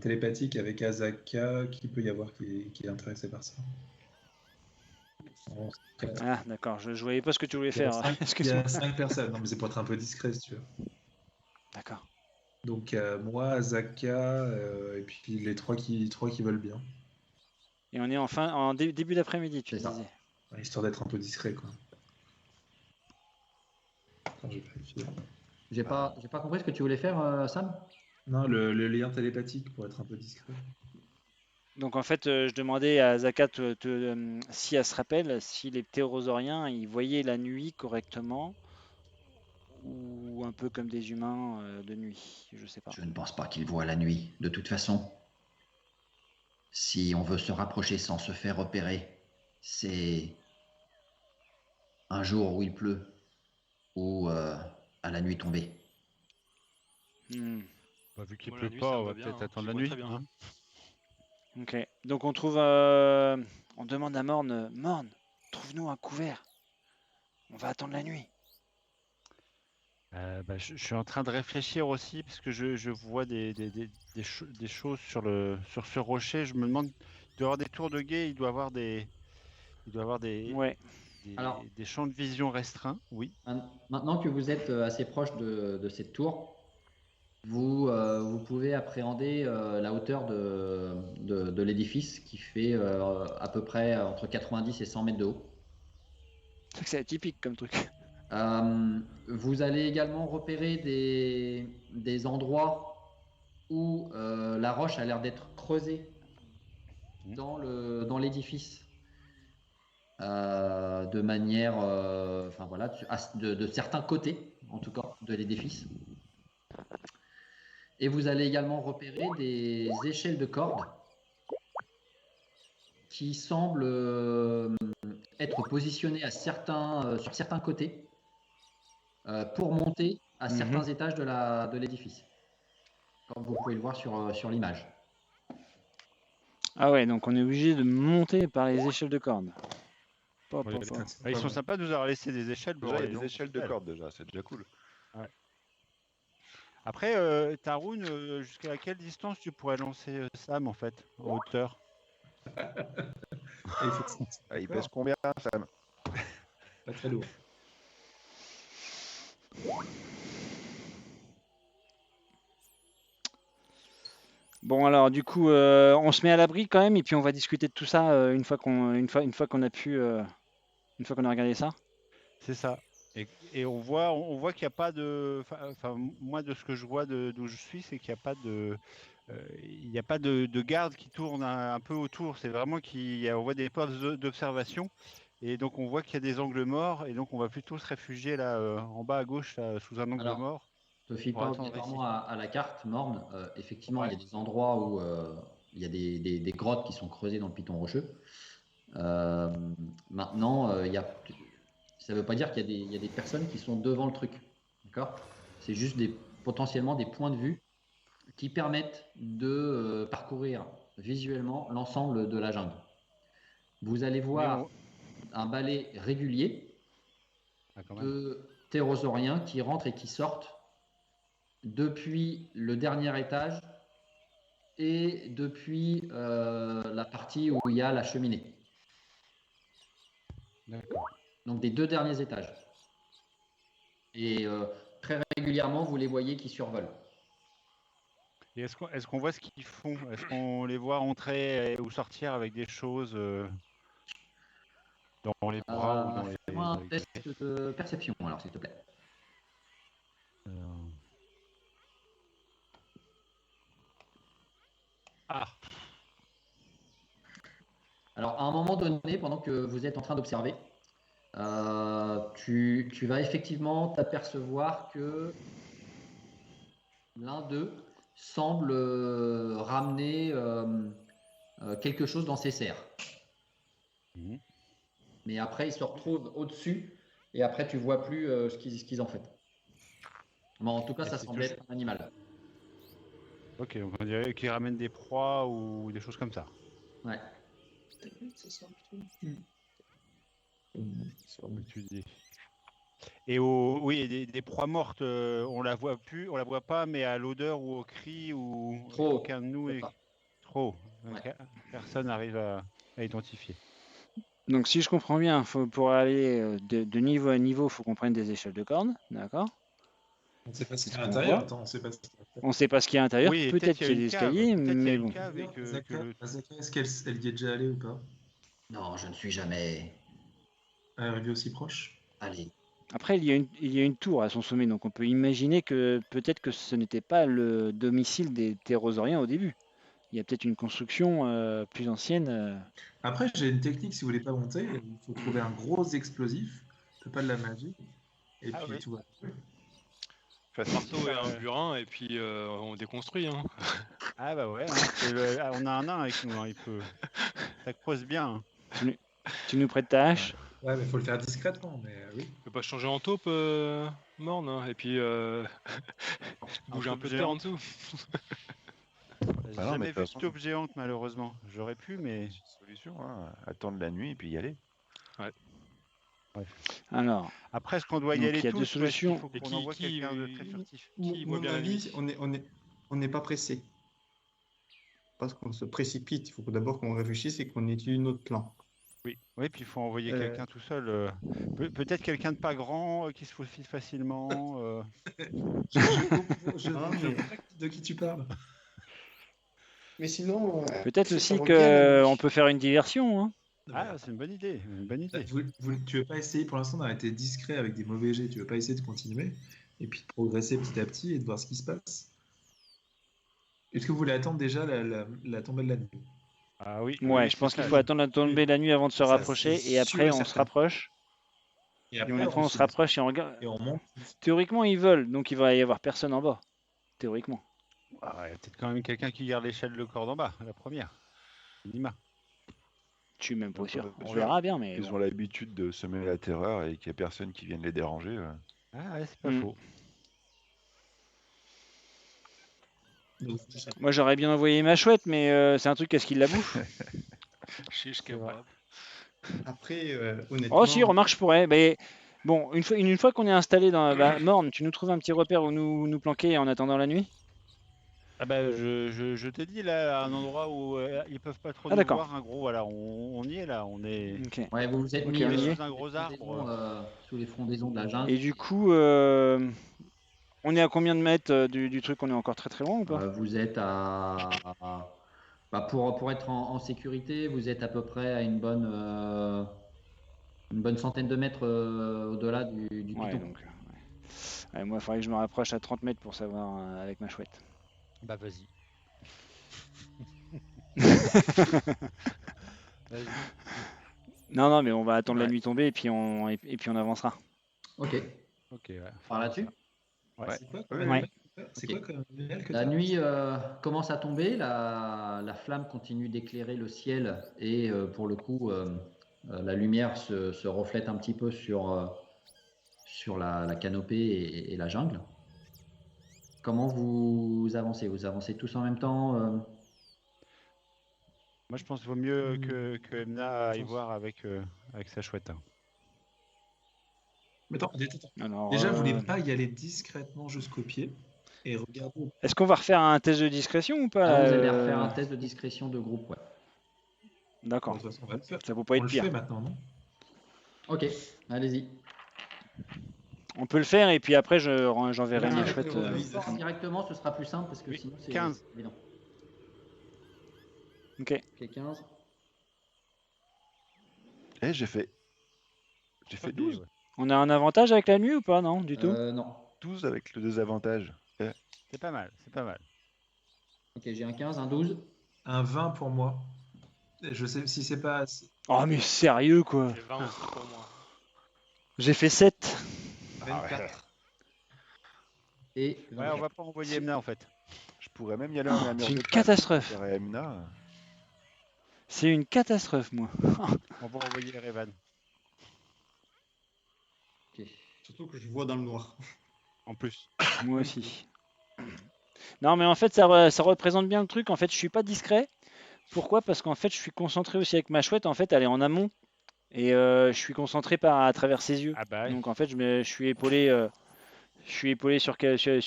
télépathique avec Azaka qui peut y avoir qui est intéressé par ça. Bon, Ah, d'accord, je voyais pas ce que tu voulais il y a faire. cinq- il y Excuse-moi. a 5 personnes, non mais c'est pour être un peu discret si tu veux. D'accord. Donc moi, Azaka, et puis les trois qui veulent bien. Et on est en début d'après-midi, tu C'est ça. disais. Histoire d'être un peu discret quoi. Attends, je vais vérifier. j'ai pas compris ce que tu voulais faire, Sam. Non, le lien télépathique pour être un peu discret. Donc en fait, je demandais à Azaka si elle se rappelle, si les ptérosauriens, ils voyaient la nuit correctement ou un peu comme des humains de nuit, je sais pas. Je ne pense pas qu'il voit la nuit. De toute façon, si on veut se rapprocher sans se faire repérer, c'est un jour où il pleut ou à la nuit tombée. Hmm. Bah, vu qu'il Moi, la pleut nuit, pas, ça me on va va bien, peut-être hein. attendre J'y la vois nuit. très bien. Hein. Ok. Donc on demande à Morne, Morne, trouve-nous un couvert. On va attendre la nuit. Bah, je suis en train de réfléchir aussi parce que je vois des choses sur ce rocher. Je me demande, il doit y avoir des tours de guet, il doit y avoir Ouais. Alors, des champs de vision restreints. Oui. maintenant que vous êtes assez proche de cette tour, vous pouvez appréhender la hauteur de l'édifice qui fait à peu près entre 90 et 100 mètres de haut. C'est vrai que c'est atypique comme truc. Vous allez également repérer des endroits où la roche a l'air d'être creusée dans l'édifice de manière, enfin voilà, de certains côtés, en tout cas, de l'édifice. Et vous allez également repérer des échelles de cordes qui semblent être positionnées sur certains côtés pour monter à certains étages de l'édifice, comme vous pouvez le voir sur l'image. Ah ouais, donc on est obligé de monter par les échelles de cordes. Ouais, ils sont sympas de nous avoir laissé des échelles. Déjà, il y a des échelles de cordes déjà, c'est déjà cool. Ouais. Après, Tarun, jusqu'à quelle distance tu pourrais lancer Sam en fait, en hauteur? Il pèse combien, Sam? Pas très lourd. Bon alors du coup, on se met à l'abri quand même et puis on va discuter de tout ça une fois qu'on a regardé ça. C'est ça. Et on voit qu'il n'y a pas de. Enfin, moi, de ce que je vois d'où je suis, c'est qu'il n'y a pas de garde qui tourne un peu autour. C'est vraiment on voit des postes d'observation. Et donc, on voit qu'il y a des angles morts. Et donc, on va plutôt se réfugier là, en bas à gauche, là, sous un angle mort. Ne te fie pas obligatoirement à la carte, Morne. Effectivement, Ouais. il y a des endroits où il y a des grottes qui sont creusées dans le piton rocheux. Maintenant, ça ne veut pas dire qu'il y a des personnes qui sont devant le truc. D'accord ? C'est juste potentiellement des points de vue qui permettent de parcourir visuellement l'ensemble de la jungle. Vous allez voir un balai régulier de ptérosauriens qui rentrent et qui sortent depuis le dernier étage et depuis la partie où il y a la cheminée. D'accord. Donc des 2 derniers étages. Et très régulièrement, vous les voyez qui survolent. Et est-ce qu'on voit ce qu'ils font? Est-ce qu'on les voit entrer ou sortir avec des choses dans les bras ou dans les... Fais-moi dans un les test cuisses de perception, alors, s'il te plaît. Ah, Alors, à un moment donné, pendant que vous êtes en train d'observer, tu vas effectivement t'apercevoir que l'un d'eux semble ramener quelque chose dans ses serres. mhm. Mais après, il se retrouve au-dessus et après, tu vois plus ce qu'ils en font. Bon, en tout cas, Et ça c'est semble être un animal. Ok, donc on dirait qu'ils ramènent des proies ou des choses comme ça. Ouais. Comme tu dis. Et oui, et des proies mortes, on la voit plus, on la voit pas, mais à l'odeur ou au cri ou Trop. aucun de nous Je sais est pas. trop. Ouais. Personne n'arrive à identifier. Donc si je comprends bien, pour aller de niveau à niveau, il faut qu'on prenne des échelles de cordes, d'accord? On ne sait pas ce qu'il y C'est a à ce qu'on l'intérieur. voit. Attends, on ne sait pas ce qu'il y a à l'intérieur. On ne sait pas ce qu'il y a à l'intérieur. Oui, et Peut-être qu'il y a des escaliers, peut-être qu'il y a mais une bon. cave et que le... Azaka, est-ce qu'elle y est déjà allée ou pas? Non, je ne suis jamais Arrivée aussi proche? allé. Après, il y a une tour à son sommet, donc on peut imaginer que peut-être que ce n'était pas le domicile des Terrosoriens au début. Il y a peut-être une construction plus ancienne. Après, j'ai une technique si vous voulez pas monter. Il faut trouver un gros explosif. C'est pas de la magie. Et Ah puis ouais. tout va. Un marteau et un burin, et puis on déconstruit. Hein. Ah bah ouais, on a un nain avec nous, hein, il peut... Ça creuse bien. Hein. Tu nous prêtes ta hache? Ouais, mais il faut le faire discrètement. Mais oui. Tu peux pas changer en taupe, morne, hein, et puis bouger un peu de terre en dessous. J'ai Bah non, mais jamais de toute vu de façon, taupe géante malheureusement. J'aurais pu, mais... c'est une solution, hein. Attendre la nuit et puis y aller. Alors, Après, est-ce qu'on doit y donc aller il y a deux tous ou est-ce qu'il solutions. faut Et qu'on qui- envoie qui- quelqu'un de très furtif? Qui voit Mon bien la avis, nuit? on n'est pas pressé. Parce qu'on se précipite. Il faut d'abord qu'on réfléchisse et qu'on étudie notre plan. Oui, puis il faut envoyer Euh. quelqu'un tout seul. Peut-être quelqu'un de pas grand qui se faufile facilement. Je Ah, ne mais- vois pas de qui tu parles. Mais sinon, Peut-être ça aussi vaut bien la nuit. qu'on peut faire une diversion. Hein. Ah, c'est une bonne idée. Une bonne idée. Tu veux pas essayer pour l'instant d'arrêter discret avec des mauvais jets. Tu veux pas essayer de continuer et puis de progresser petit à petit et de voir ce qui se passe. Est-ce que vous voulez attendre déjà la tombée de la nuit? Ah oui. Ouais, oui, je pense c'est qu'il ça. faut attendre la tombée de la nuit avant de se Ça, rapprocher c'est et après sûr et on se certain. rapproche. Et Et après, on se rapproche et on regarde. et on monte. Théoriquement, ils volent, donc il va y avoir personne en bas. Théoriquement. Ah, il y a peut-être quand même quelqu'un qui garde l'échelle de corde en bas, la première. Minima. Je suis même pas Donc, sûr. bien On sûr. verra bien, mais Ils bon. ont l'habitude de semer la terreur et qu'il n'y a personne qui vienne les déranger. Ah ouais, c'est pas Mm. faux. Donc, Moi, j'aurais bien envoyé ma chouette, mais c'est un truc, qu'est-ce qu'il la bouffe? Chiche C'est vrai. kebab. Après, honnêtement, Oh, si, remarque, je pourrais. Mais bon, une fois qu'on est installé dans. Bah, Morne, tu nous trouves un petit repère où nous planquer en attendant la nuit? Ah bah, je t'ai dit là, un endroit où ils peuvent pas trop Ah, nous d'accord. voir. Un gros, voilà, on y est là. On est Ok. Ouais, vous vous êtes Ok, mis on y est. sous un gros arbre. sous les frondaisons de la jungle. Et du coup, on est à combien de mètres du truc? On est encore très très loin ou pas? Vous êtes bah, pour être en sécurité, vous êtes à peu près à une bonne centaine de mètres au-delà du Ouais, piton. donc. Ouais, moi, il faudrait que je me rapproche à 30 mètres pour savoir avec ma chouette. Bah vas-y. Vas-y. Non, mais on va attendre la Ouais. nuit tombée et puis on avancera. Ok. Ok, ouais. Par là-dessus. Ouais. C'est quoi Ouais. Ouais. C'est Ok. quoi comme animal que La t'as? nuit commence à tomber, la flamme continue d'éclairer le ciel et pour le coup, la lumière se reflète un petit peu sur la canopée et la jungle. Comment vous avancez? Vous avancez tous en même temps Moi, je pense qu'il vaut mieux que Emna aille voir avec sa chouette. Hein. Mais attends, Alors, déjà, vous voulez pas y aller discrètement jusqu'au pied et regardez. Est-ce qu'on va refaire un test de discrétion ou pas Ah, vous allez refaire un test de discrétion de groupe, ouais. D'accord. De toute façon, on va le faire. Ça vaut pas On être le pire. fait maintenant, non? Ok, allez-y. On peut le faire et puis après j'enverrai Vas-y, ma avec chouette. le fort directement, ce sera plus simple parce que Oui, sinon c'est 15. évident. Ok. Ok, 15. Eh, j'ai fait 12. Ouais. On a un avantage avec la nuit ou pas? Non, du tout. Non. 12 avec le désavantage. C'est pas mal, c'est pas mal. Ok, j'ai un 15, un 12. Un 20 pour moi. Et je sais si c'est pas assez. Oh mais sérieux quoi. J'ai 20 aussi pour moi. J'ai fait 7. 24. Et Ouais, on va pas envoyer Emna en fait. Je pourrais même y aller en armure C'est une de classe. catastrophe. Je dirais Emna. C'est une catastrophe moi. On va envoyer Revan. Ok. Surtout que je vois dans le noir. En plus. Moi aussi. Non mais en fait ça représente bien le truc. En fait je suis pas discret. Pourquoi? Parce qu'en fait je suis concentré aussi avec ma chouette. En fait elle est en amont. Et je suis concentré à travers ses yeux. Ah bah. Donc en fait je suis épaulé. Sur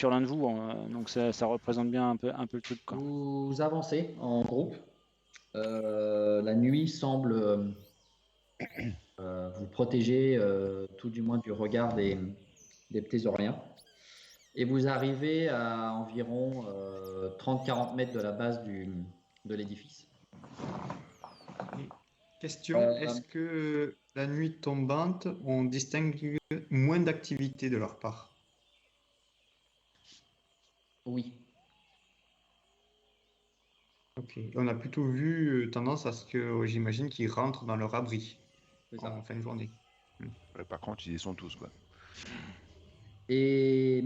l'un de vous, donc ça représente bien un peu le truc. Quoi. Vous avancez en groupe. La nuit semble vous protéger tout du moins du regard des ptésauriens. Et vous arrivez à environ 30-40 mètres de la base de l'édifice. Question, est-ce que la nuit tombante, on distingue moins d'activité de leur part? Oui. Ok. On a plutôt vu tendance à ce que j'imagine qu'ils rentrent dans leur abri C'est ça. en fin de journée. Ouais, par contre, ils y sont tous, quoi. Et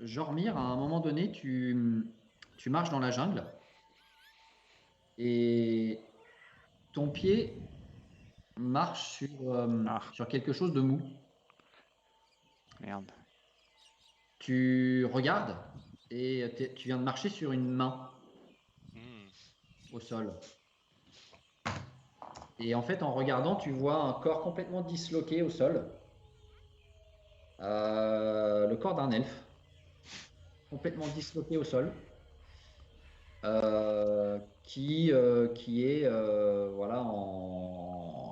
Jormir, à un moment donné, tu marches dans la jungle et ton pied marche sur quelque chose de mou. Merde. Tu regardes et tu viens de marcher sur une main au sol. Et en fait, en regardant, tu vois un corps complètement disloqué au sol. Le corps d'un elfe. Complètement disloqué au sol. Qui est voilà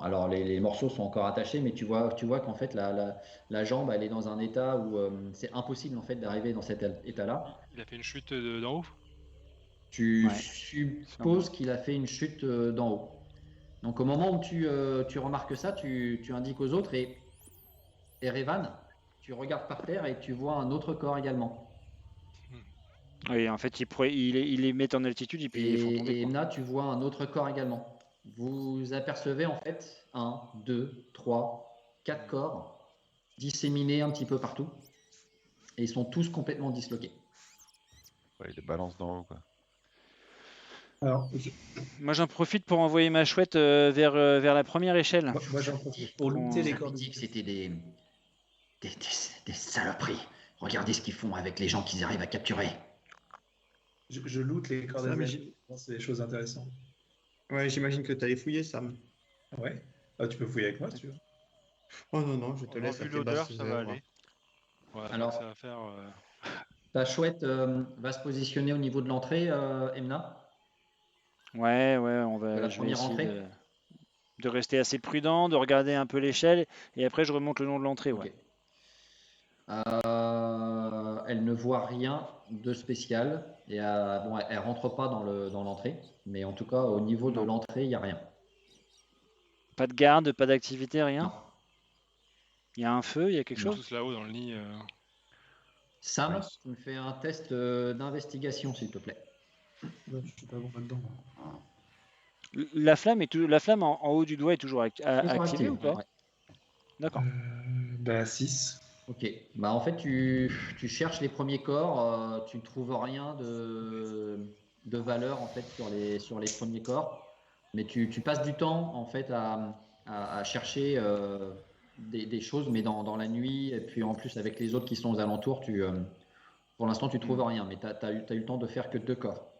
alors les morceaux sont encore attachés, mais tu vois qu'en fait la jambe elle est dans un état où c'est impossible en fait d'arriver dans cet état-là. Il a fait une chute d'en haut. Tu Ouais. supposes qu'il a fait une chute d'en haut. Donc au moment où tu remarques ça, tu indiques aux autres et Revan, tu regardes par terre et tu vois un autre corps également. Oui, en fait, il les met en altitude et puis ils les font tomber. Et Quoi. Emna, tu vois un autre corps également. Vous apercevez en fait 1, 2, 3, 4 corps disséminés un petit peu partout. Et ils sont tous complètement disloqués. Ouais, il les balance d'en haut, quoi. Alors, Moi, j'en profite pour envoyer ma chouette vers la première échelle. moi j'en profite pour looter les corps. dit que c'était des saloperies. Regardez ce qu'ils font avec les gens qu'ils arrivent à capturer. Je loot les corps Ça, des mais elfes. C'est des choses intéressantes. Ouais, j'imagine que tu allais fouiller, Sam. Ouais. Ah, tu peux fouiller avec moi si tu veux. Oh non, je te laisse. Vu à tes l'odeur, basses ça va œuvres. aller. Ouais, Alors- ça va faire. Ta chouette va se positionner au niveau de l'entrée, Emna. Ouais, De la je vais première essayer entrée. de rester assez prudent, de regarder un peu l'échelle et après je remonte le long de l'entrée. Ok. Ouais. Elle ne voit rien de spécial et bon, elle rentre pas dans l'entrée, mais en tout cas au niveau de Non. l'entrée, il n'y a rien. Pas de garde, pas d'activité, rien. Non. Il y a un feu, il y a quelque Ils sont chose. tous là-haut dans le nid. Sam, Ouais. tu me fais un test d'investigation, s'il te plaît. Non, je suis pas bon là-dedans. La flamme en haut du doigt est toujours Toujours activée active, ou pas? ouais. D'accord. Bah 6. Ok. Bah en fait, tu cherches les premiers corps, tu ne trouves rien de valeur en fait sur les premiers corps, mais tu passes du temps en fait à chercher des choses, mais dans la nuit et puis en plus avec les autres qui sont aux alentours, pour l'instant tu trouves rien, mais tu as eu le temps de faire que 2 corps.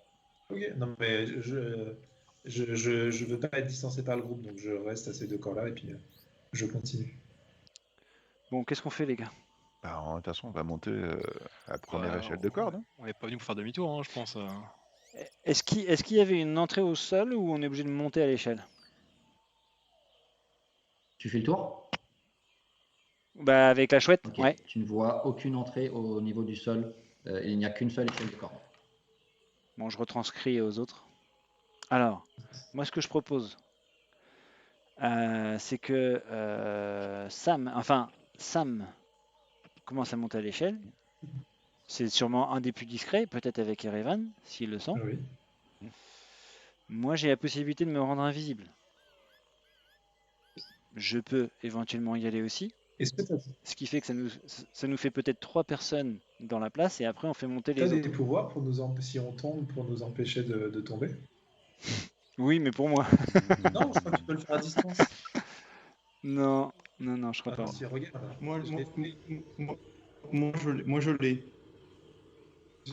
Ok, non mais je veux pas être distancé par le groupe, donc je reste à ces 2 corps-là et puis je continue. Bon, qu'est-ce qu'on fait, les gars? Bah, de toute façon, on va monter à la première Ouais, échelle de corde. On n'est pas venu pour faire demi-tour, hein, je pense. Est-ce qu'il y avait une entrée au sol ou on est obligé de monter à l'échelle? Tu fais le tour? Bah, avec la chouette, Ok. ouais. Tu ne vois aucune entrée au niveau du sol. Il n'y a qu'une seule échelle de corde. Bon, je retranscris aux autres. Alors, moi, ce que je propose, c'est que Sam commence à monter à l'échelle. C'est sûrement un des plus discrets, peut-être avec Erevan, s'il le sent. Oui. Moi, j'ai la possibilité de me rendre invisible. Je peux éventuellement y aller aussi. Est-ce que Ce qui fait que ça nous fait peut-être 3 personnes dans la place et après on fait monter tu as les des autres. pouvoirs pour si on tombe, pour nous empêcher de tomber? Oui, mais pour moi. Non, je crois que tu peux le faire à distance. Non, je crois pas. Si, regarde. Moi, je l'ai fait. moi, je l'ai.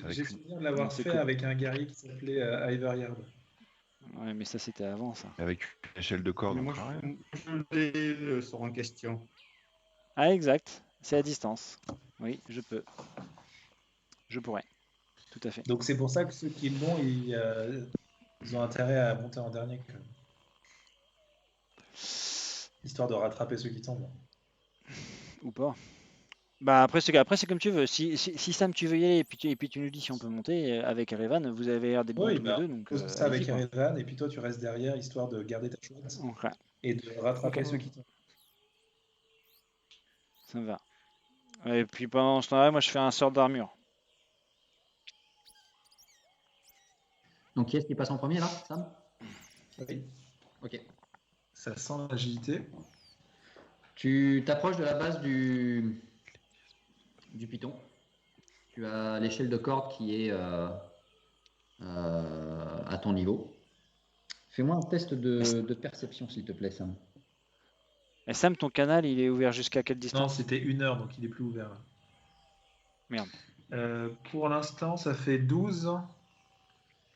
J'ai souvenir de l'avoir fait avec un guerrier qui s'appelait Iveryard. Ouais, mais ça c'était avant ça. Avec une échelle de corde, Mais on moi, fera rien. je l'ai le sort en question. Ah, exact. C'est à distance. Oui, je peux. Je pourrais. Tout à fait. Donc c'est pour ça que ceux qui l'ont, ils ont intérêt à monter en dernier, quand même. Histoire de rattraper ceux qui tombent. Ou pas. Bah après c'est comme tu veux. Si Sam tu veux y aller et puis tu nous dis si on peut monter avec Erevan, vous avez l'air d'être bons Oui, tous les bah, deux donc pose ça avec allez-y, quoi. Erevan, et puis toi tu restes derrière, histoire de garder ta chouette Ok, et de rattraper Ok. ceux qui tombent. ça me va. Et puis pendant ce temps-là, moi je fais un sort d'armure. Donc, qui est-ce qui passe en premier là, Sam? Oui. Ok. Ça sent l'agilité. Tu t'approches de la base du python. Tu as l'échelle de corde qui est à ton niveau. Fais-moi un test de perception, s'il te plaît, Sam. Et Sam, ton canal, il est ouvert jusqu'à quelle Non, distance? c'était 1 heure, donc il est plus ouvert. Là. Merde. Pour l'instant, ça fait 12.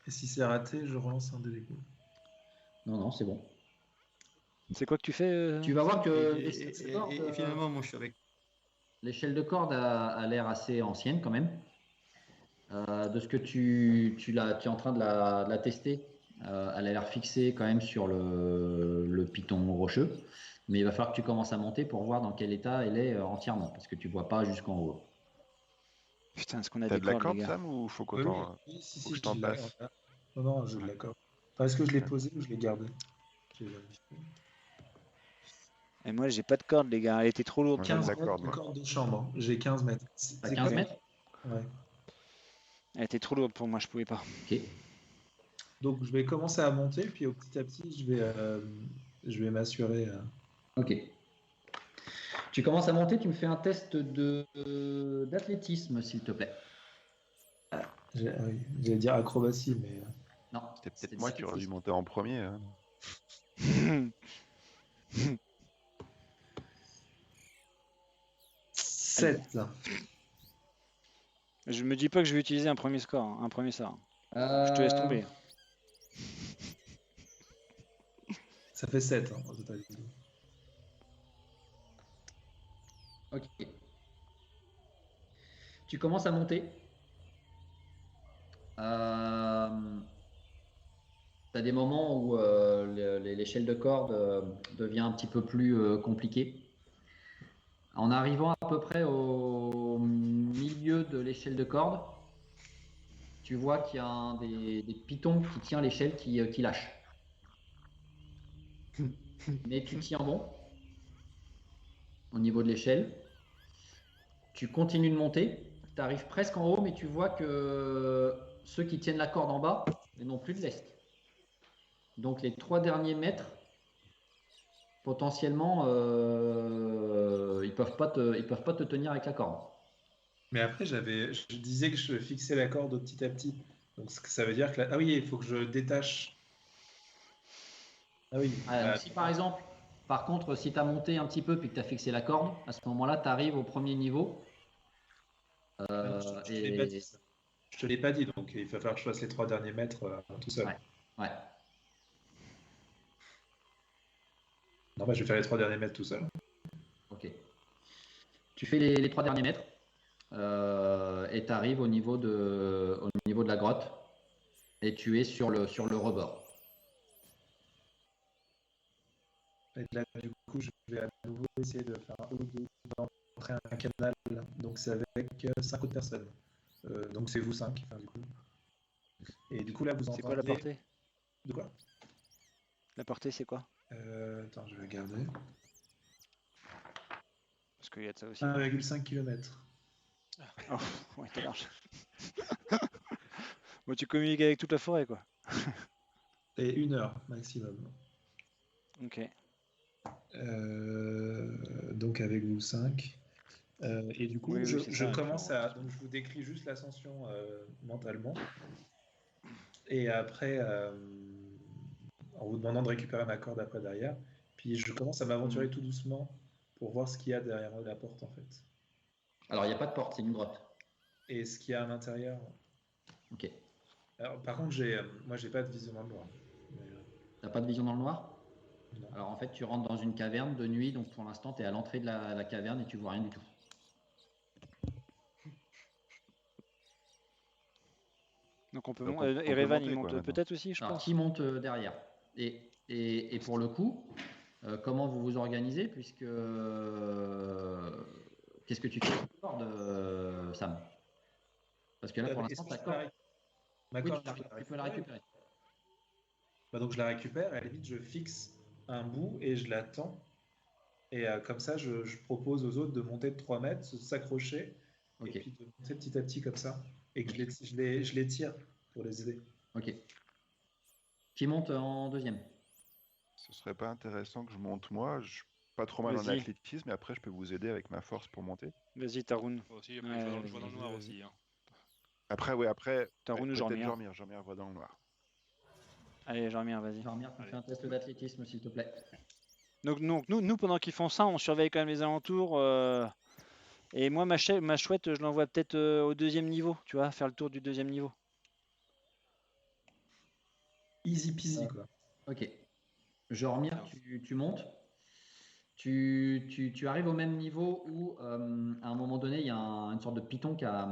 Et si c'est raté, je relance un dé d'écho. Non, c'est bon. C'est quoi que tu fais Tu vas voir que Et finalement, moi, je suis avec. l'échelle de corde a l'air assez ancienne quand même. De ce que tu es en train de la tester, elle a l'air fixée quand même sur le piton rocheux. Mais il va falloir que tu commences à monter pour voir dans quel état elle est entièrement, parce que tu ne vois pas jusqu'en haut. Putain, est-ce qu'on a T'as des de la cordes, corde, les gars? Sam, ou faut qu'on Oui, t'en... si, faut que je t'en l'ai, passe? voilà. Non, je l'ai d'accord. Enfin, est-ce que je l'ai posé ou je l'ai gardé? Je vais vérifier. Et moi, j'ai pas de corde, les gars. Elle était trop lourde. Moi, pour j'ai de 15 la mètres corde, de moi. corde de chambre. J'ai 15 mètres. À 15 mètres? Ouais. Elle était trop lourde pour moi, je pouvais pas. Ok. Donc je vais commencer à monter, puis petit à petit, je vais m'assurer. Ok. Tu commences à monter, tu me fais un test d'athlétisme, s'il te plaît. Oui, j'allais dire acrobatie, mais. Non. C'était peut-être moi qui aurais dû monter en premier. Hein. 7. Je me dis pas que je vais utiliser un premier score, un premier sort. Je te laisse tomber. Ça fait 7 au total. Ok. Tu commences à monter. Tu as des moments où l'échelle de corde devient un petit peu plus compliquée. En arrivant à peu près au milieu de l'échelle de corde, tu vois qu'il y a un des pitons qui tient l'échelle qui lâche. Mais tu tiens bon au niveau de l'échelle. Tu continues de monter. Tu arrives presque en haut, mais tu vois que ceux qui tiennent la corde en bas n'ont plus de lest. Donc les 3 derniers mètres, potentiellement, ils peuvent pas te tenir avec la corde. Mais après, je disais que je fixais la corde petit à petit. Donc ça veut dire que ah oui, il faut que je détache. Ah oui. Si par contre, si tu as monté un petit peu puis que tu as fixé la corde, à ce moment-là, tu arrives au premier niveau. Je te l'ai pas dit, donc il va falloir que je fasse les 3 derniers mètres tout seul. Ouais. Non, je vais faire les 3 derniers mètres tout seul. Ok. Tu fais les 3 derniers mètres et tu arrives au niveau de la grotte et tu es sur le rebord. Et là, du coup, je vais à nouveau essayer de faire d'entrer un canal. Donc, c'est avec 5 autres personnes. Donc, c'est vous 5, enfin, du coup. Et du coup, là, vous entendez... C'est quoi la portée? De quoi? La portée, c'est quoi? Attends, je vais regarder. Parce qu'il y a de ça aussi. 1,5 km. Oh, ouais, t'es large. Bon, tu communiques avec toute la forêt, quoi. Et 1 heure maximum. Ok. Donc, avec vous 5. Et du coup, Oui, je c'est ça, commence puis à... Donc, je vous décris juste l'ascension mentalement. Et après, en vous demandant de récupérer ma corde après derrière. Puis, je commence à m'aventurer tout doucement pour voir ce qu'il y a derrière la porte, en fait. Alors, il n'y a pas de porte, c'est une grotte. Et ce qu'il y a à l'intérieur. Ok. Alors, par contre, moi, j'ai pas de vision dans le noir. T'as pas de vision dans le noir? Non. Alors, en fait, tu rentres dans une caverne de nuit, donc pour l'instant, tu es à l'entrée de la caverne et tu vois rien du tout. Donc on peut Donc, monter. on Et peut Revan, monter, il quoi, monte maintenant. peut-être aussi, je Alors, pense. qui monte derrière? Et pour le coup, comment vous vous organisez puisque qu'est-ce que tu fais avec la corde, Sam? Parce que là, pour l'instant, Est-ce que ta je peux corde, ma oui, corde, tu peux la récupérer. Bah, donc, je la récupère et à la limite, je fixe un bout et je la tends. Et comme ça, je propose aux autres de monter de 3 mètres, s'accrocher, Ok. et puis de monter petit à petit comme ça. Et que Ok. je les tire pour les aider. Ok. Qui monte en deuxième? Ce serait pas intéressant que je monte moi. Je suis pas trop mal en Vas-y. athlétisme, mais après, je peux vous aider avec ma force pour monter. Vas-y, Tarun. Moi aussi, après, Ouais, je vois dans le vas-y, noir vas-y. aussi. Hein. Après, Tarun ou peut-être Jormir. Jormir. Jormir voit dans le noir. Allez, Jormir, vas-y. Jormir, tu Allez. fais un test d'athlétisme, s'il te plaît. Donc nous, pendant qu'ils font ça, on surveille quand même les alentours. Et moi, ma chouette, je l'envoie peut-être au 2e niveau, tu vois, faire le tour du 2e niveau. Easy peasy, quoi. Ok. Jormir, tu montes. Tu arrives au même niveau où, à un moment donné, il y a une sorte de python qui a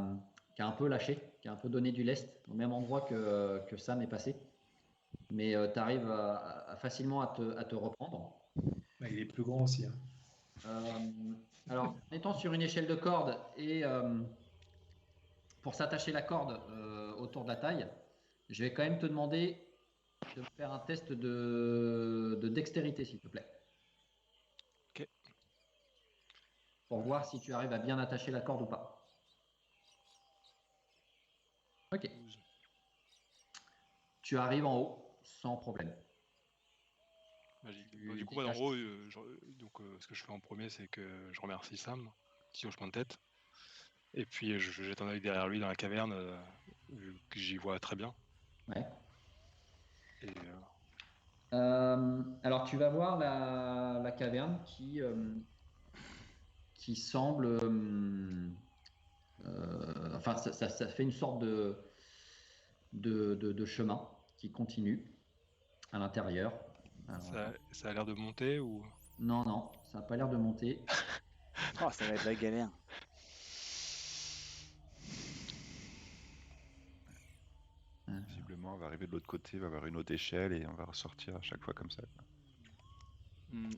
un peu lâché, qui a un peu donné du lest, au même endroit que Sam est passé. Mais tu arrives facilement à te reprendre. Bah, il est plus grand aussi. Hein. Alors, en étant sur une échelle de corde et pour s'attacher la corde autour de la taille, je vais quand même te demander de me faire un test de dextérité, s'il te plaît. Ok. Pour voir si tu arrives à bien attacher la corde ou pas. Ok. Tu arrives en haut sans problème. Magique. Bah, du coup, en haut, ce que je fais en premier, c'est que je remercie Sam, petit hochement de tête. Et puis, je jette un œil derrière lui dans la caverne, vu que j'y vois très bien. Ouais. Et, alors, tu vas voir la caverne qui semble... enfin, ça fait une sorte de chemin qui continue à l'intérieur. Ça a l'air de monter ou... Non, ça n'a pas l'air de monter. Oh, ça va être la galère. Visiblement, on va arriver de l'autre côté, il va y avoir une autre échelle et on va ressortir à chaque fois comme ça. Moi,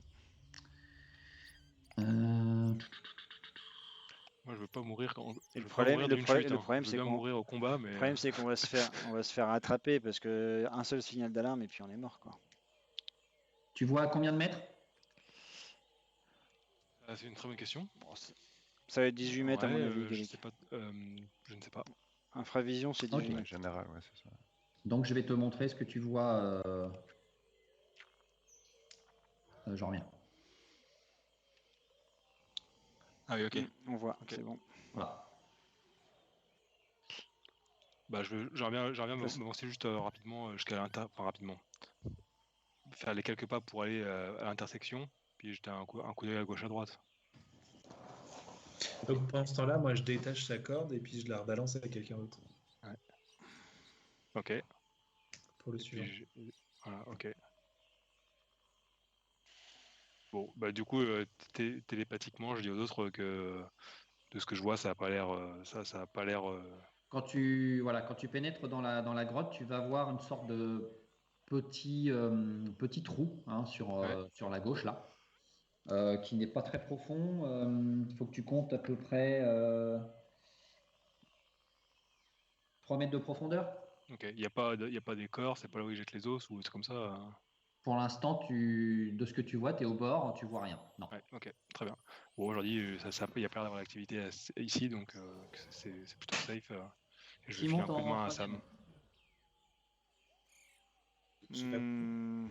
je veux pas mourir quand. Et le problème, c'est qu'on mourir au combat, mais. Le problème, c'est qu'on va se faire attraper parce que un seul signal d'alarme et puis on est mort, quoi. Tu vois à combien de mètres? C'est une très bonne question. Bon, ça va être 18 mètres à mon avis, je ne sais pas. Infravision, c'est 18 mètres. En général, ouais, c'est ça. Donc je vais te montrer ce que tu vois. J'en reviens. Ah oui, ok. On voit, okay. C'est bon. Voilà. Bah, j'aimerais bien m'avancer juste rapidement jusqu'à l'intérieur, enfin rapidement. Faire les quelques pas pour aller à l'intersection, puis jeter un coup d'œil à gauche à droite. Donc pendant ce temps-là, moi je détache sa corde et puis je la rebalance avec quelqu'un d'autre. Ouais. Ok. Pour le suivant. Voilà, ok. Bon, bah du coup, télépathiquement, je dis aux autres que de ce que je vois, ça a pas l'air, ça a pas l'air. Quand tu pénètres dans la grotte, tu vas voir une sorte de petit trou, hein, sur la gauche là, qui n'est pas très profond. Il faut que tu comptes à peu près 3 mètres de profondeur. Ok, il y a pas des corps, c'est pas là où ils jettent les os ou c'est comme ça. Pour l'instant, de ce que tu vois, tu es au bord, tu vois rien. Non. Ouais, ok, très bien. Bon, aujourd'hui, il y a pas l'air d'avoir l'activité ici, donc c'est plutôt safe. Et je Qui vais filer un monte coup de en main à troisième? Sam.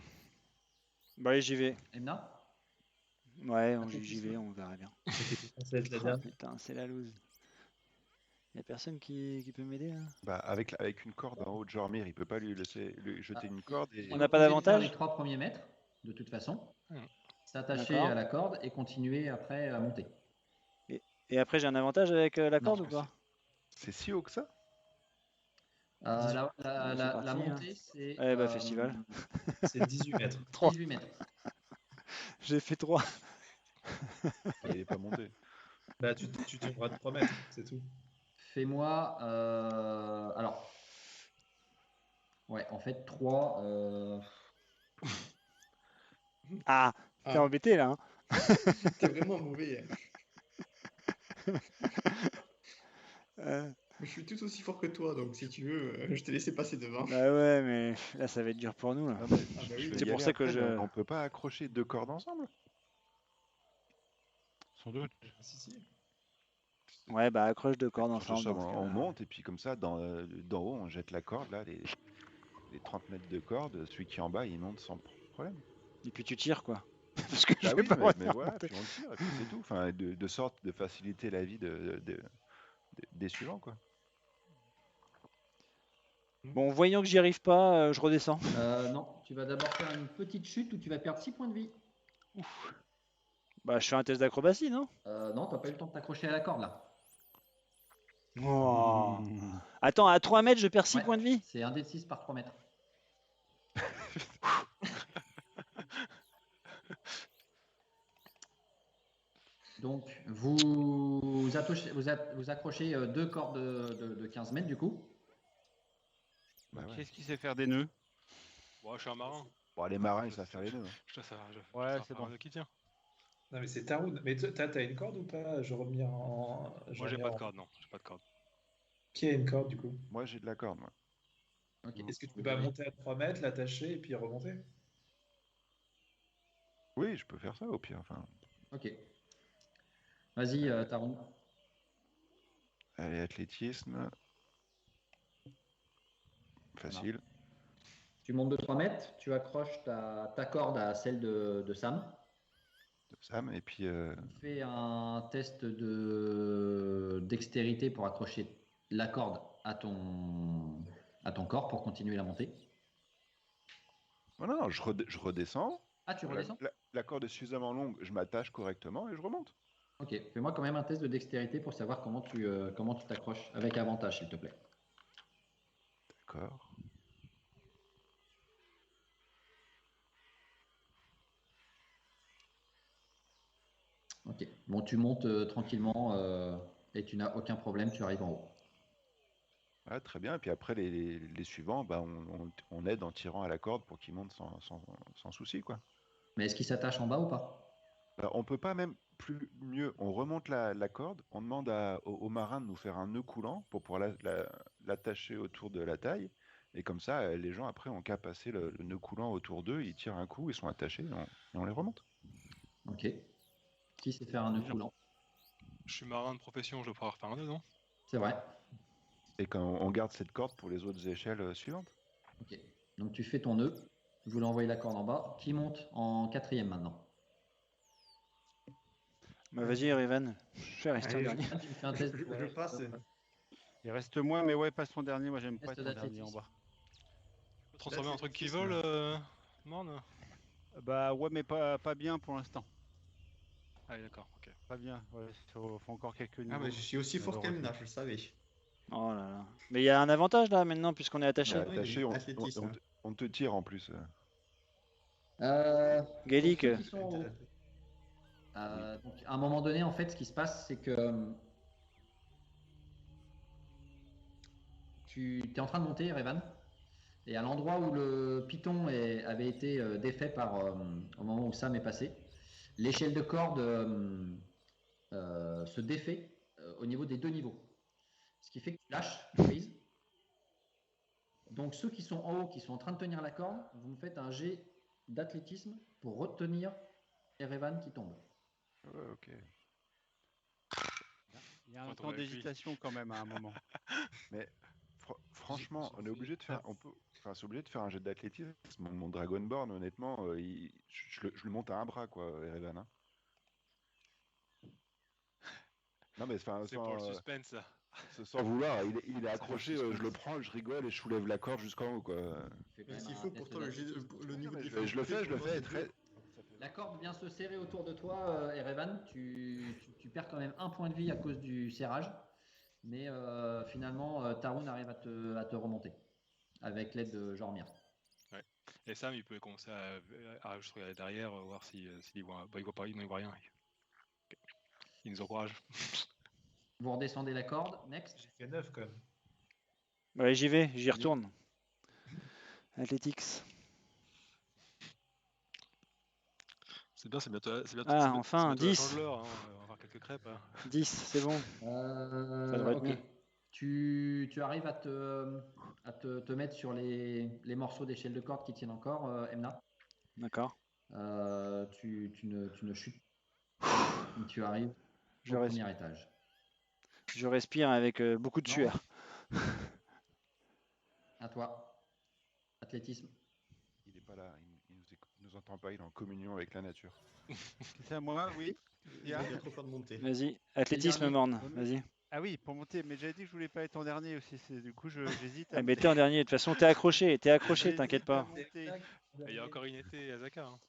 Bah allez, j'y vais. Emna? Ouais, j'y Athlétisme. vais, on verra bien. C'était censé être la Ah, dernière. putain, c'est la loose. Y a personne qui peut m'aider là? Bah, avec une corde en haut de Jormir, il peut pas lui jeter une corde et. On n'a pas Obligé de faire d'avantage? les 3 premiers mètres, de toute façon. S'attacher D'accord. à la corde et continuer après à monter. Et après, j'ai un avantage avec la corde ou pas? C'est si haut que ça? La C'est parti, montée, c'est Ouais, bah, festival. C'est 18 mètres. 18 mètres. J'ai fait 3. Il n'est pas monté. Bah, tu tomberas de 3 mètres, c'est tout. Fais-moi. Alors. Ouais, en fait, 3. Ah, t'es embêté là. Hein. T'es vraiment mauvais. Mais je suis tout aussi fort que toi, donc si tu veux, je t'ai laissé passer devant. Bah ouais, mais là, ça va être dur pour nous. Là. Non, mais Ah bah oui, je vais C'est y pour aller ça que après, je. mais on peut pas accrocher 2 cordes ensemble? Sans doute. Si. Ouais, bah accroche 2 cordes Je ensemble. sais, Dans ce on cas-là. monte et puis comme ça, d'en haut, on jette la corde, là, les 30 mètres de corde. Celui qui est en bas, il monte sans problème. Et puis tu tires quoi. Parce que Bah je oui, vais pas mais voilà, remonter. puis on tire et puis c'est tout. Enfin, de sorte de faciliter la vie des suivants, quoi. Bon, voyant que j'y arrive pas, je redescends. Non, tu vas d'abord faire une petite chute où tu vas perdre 6 points de vie. Ouf. Bah, je fais un test d'acrobatie, non? Non, t'as pas eu le temps de t'accrocher à la corde là. Oh. Attends, à 3 mètres, je perds 6 Ouais, points de vie? C'est 1 d 6 par 3 mètres. Donc, vous accrochez 2 cordes de 15 mètres du coup. Bah ouais. Qu'est-ce qui sait faire des nœuds? Bon, je suis un marin. Bon, les marins, ils savent faire les nœuds. Hein. Je te Ouais, c'est faire un bon. nœud qui tient. Non, mais c'est Taroun. Mais t'as une corde ou pas? Je remets en. Moi, j'ai pas de corde, non. J'ai pas de corde. Qui a une corde du coup? Moi, j'ai de la corde, moi. Ok. Est-ce que tu peux pas monter à 3 mètres, l'attacher et puis remonter? Oui, je peux faire ça au pire. Enfin, Ok. Vas-y, Taron. allez, athlétisme. Facile. Tu montes de 3 mètres, tu accroches ta corde à celle de Sam. Sam, et puis. Tu fais un test de dextérité pour accrocher la corde à ton corps pour continuer la montée. Non, je redescends. Ah, tu redescends? La corde est suffisamment longue, je m'attache correctement et je remonte. Ok, fais-moi quand même un test de dextérité pour savoir comment tu t'accroches, avec avantage, s'il te plaît. D'accord. Ok, bon, tu montes tranquillement et tu n'as aucun problème, tu arrives en haut. Ouais, très bien. Et puis après, les suivants, bah, on aide en tirant à la corde pour qu'ils montent sans souci, quoi. Mais est-ce qu'il s'attache en bas ou pas? Alors, on peut pas même plus mieux. On remonte la corde, on demande aux marins de nous faire un nœud coulant pour pouvoir l'attacher autour de la taille. Et comme ça, les gens après ont qu'à passer le nœud coulant autour d'eux, ils tirent un coup, ils sont attachés et on les remonte. Ok. Qui sait faire un nœud coulant? Je suis marin de profession, je vais pouvoir faire un nœud, non? C'est vrai. Et quand on garde cette corde pour les autres échelles suivantes. Ok. Donc tu fais ton nœud, vous l'envoyez la corde en bas, qui monte en 4e maintenant. Bah vas-y, Riven. Je vais rester en dernier. Tu me fais un test. Je passe. Il reste moi, mais ouais, passe ton dernier. Moi, j'aime pas Test être en dernier en d'athlétisme. bas. Tu peux transformer un truc qui vole, Morne? Bah ouais, mais pas bien pour l'instant. Ah oui, d'accord, ok. Pas bien. Ouais, faut encore quelques niveaux. Ah, mais je suis aussi fort qu'Emna, je le savais. Oh là là. Mais il y a un avantage là maintenant puisqu'on est attaché. Attaché, athlétisme. on te tire en plus. Gaelic. Pour ceux qui sont en haut, Donc, à un moment donné, en fait, ce qui se passe, c'est que tu es en train de monter, Erevan, et à l'endroit où le piton avait été défait au moment où Sam est passé, l'échelle de corde se défait au niveau des 2 niveaux. Ce qui fait que tu lâches prise. Donc ceux qui sont en haut, qui sont en train de tenir la corde, vous me faites un jet d'athlétisme pour retenir Erevan qui tombe. Ouais, ok. Il y a un Quand on temps va avec lui. d'hésitation quand même à un moment. Mais franchement, on est obligé de faire. C'est obligé de faire un jet d'athlétisme. Mon Dragonborn, honnêtement, je le monte à un bras, quoi, Erevan. Hein. Non, mais enfin, C'est pour le suspense, ça. sans vouloir, il est C'est accroché, pour le je le prends, je rigole et je soulève la corde jusqu'en haut, quoi. Mais s'il faut, pourtant, le niveau de Je difficulté. le fais, pour moi, c'est très. dur. La corde vient se serrer autour de toi, Erevan. Tu perds quand même 1 point de vie à cause du serrage. Mais finalement, Tarun arrive à te remonter avec l'aide de Jormir. Ouais. Et Sam, il peut commencer à juste regarder derrière, voir s'il voit. Bah, il voit pas, il ne voit rien. Il nous encourage. Vous redescendez la corde, next. J'ai fait 9 quand même. Ouais, j'y retourne. Athletics. C'est bien, c'est bientôt. Ah, enfin, c'est bientôt la 10. chandeleur, hein. On va avoir quelques crêpes. Hein. 10, c'est bon. Ça devrait être Ok. mieux. Tu arrives à te mettre sur les morceaux d'échelle de corde qui tiennent encore, Emna. D'accord. Tu ne chutes. Tu arrives Je au respire. premier étage. Je respire avec beaucoup de Non. sueur. À toi. Athlétisme. Il n'est pas là, il nous entend pas, il est en communion avec la nature. C'est à moi, oui. Il a trop peur de monter. Vas-y. Athlétisme, dernier. Morne. Vas-y. Ah oui, pour monter, mais j'avais dit que je voulais pas être en dernier aussi. Du coup, j'hésite à Ah, mais t'es en dernier. De toute façon, t'es accroché, J'hésite t'inquiète à pas. monter. Il y a encore Inété et Azaka. Hein.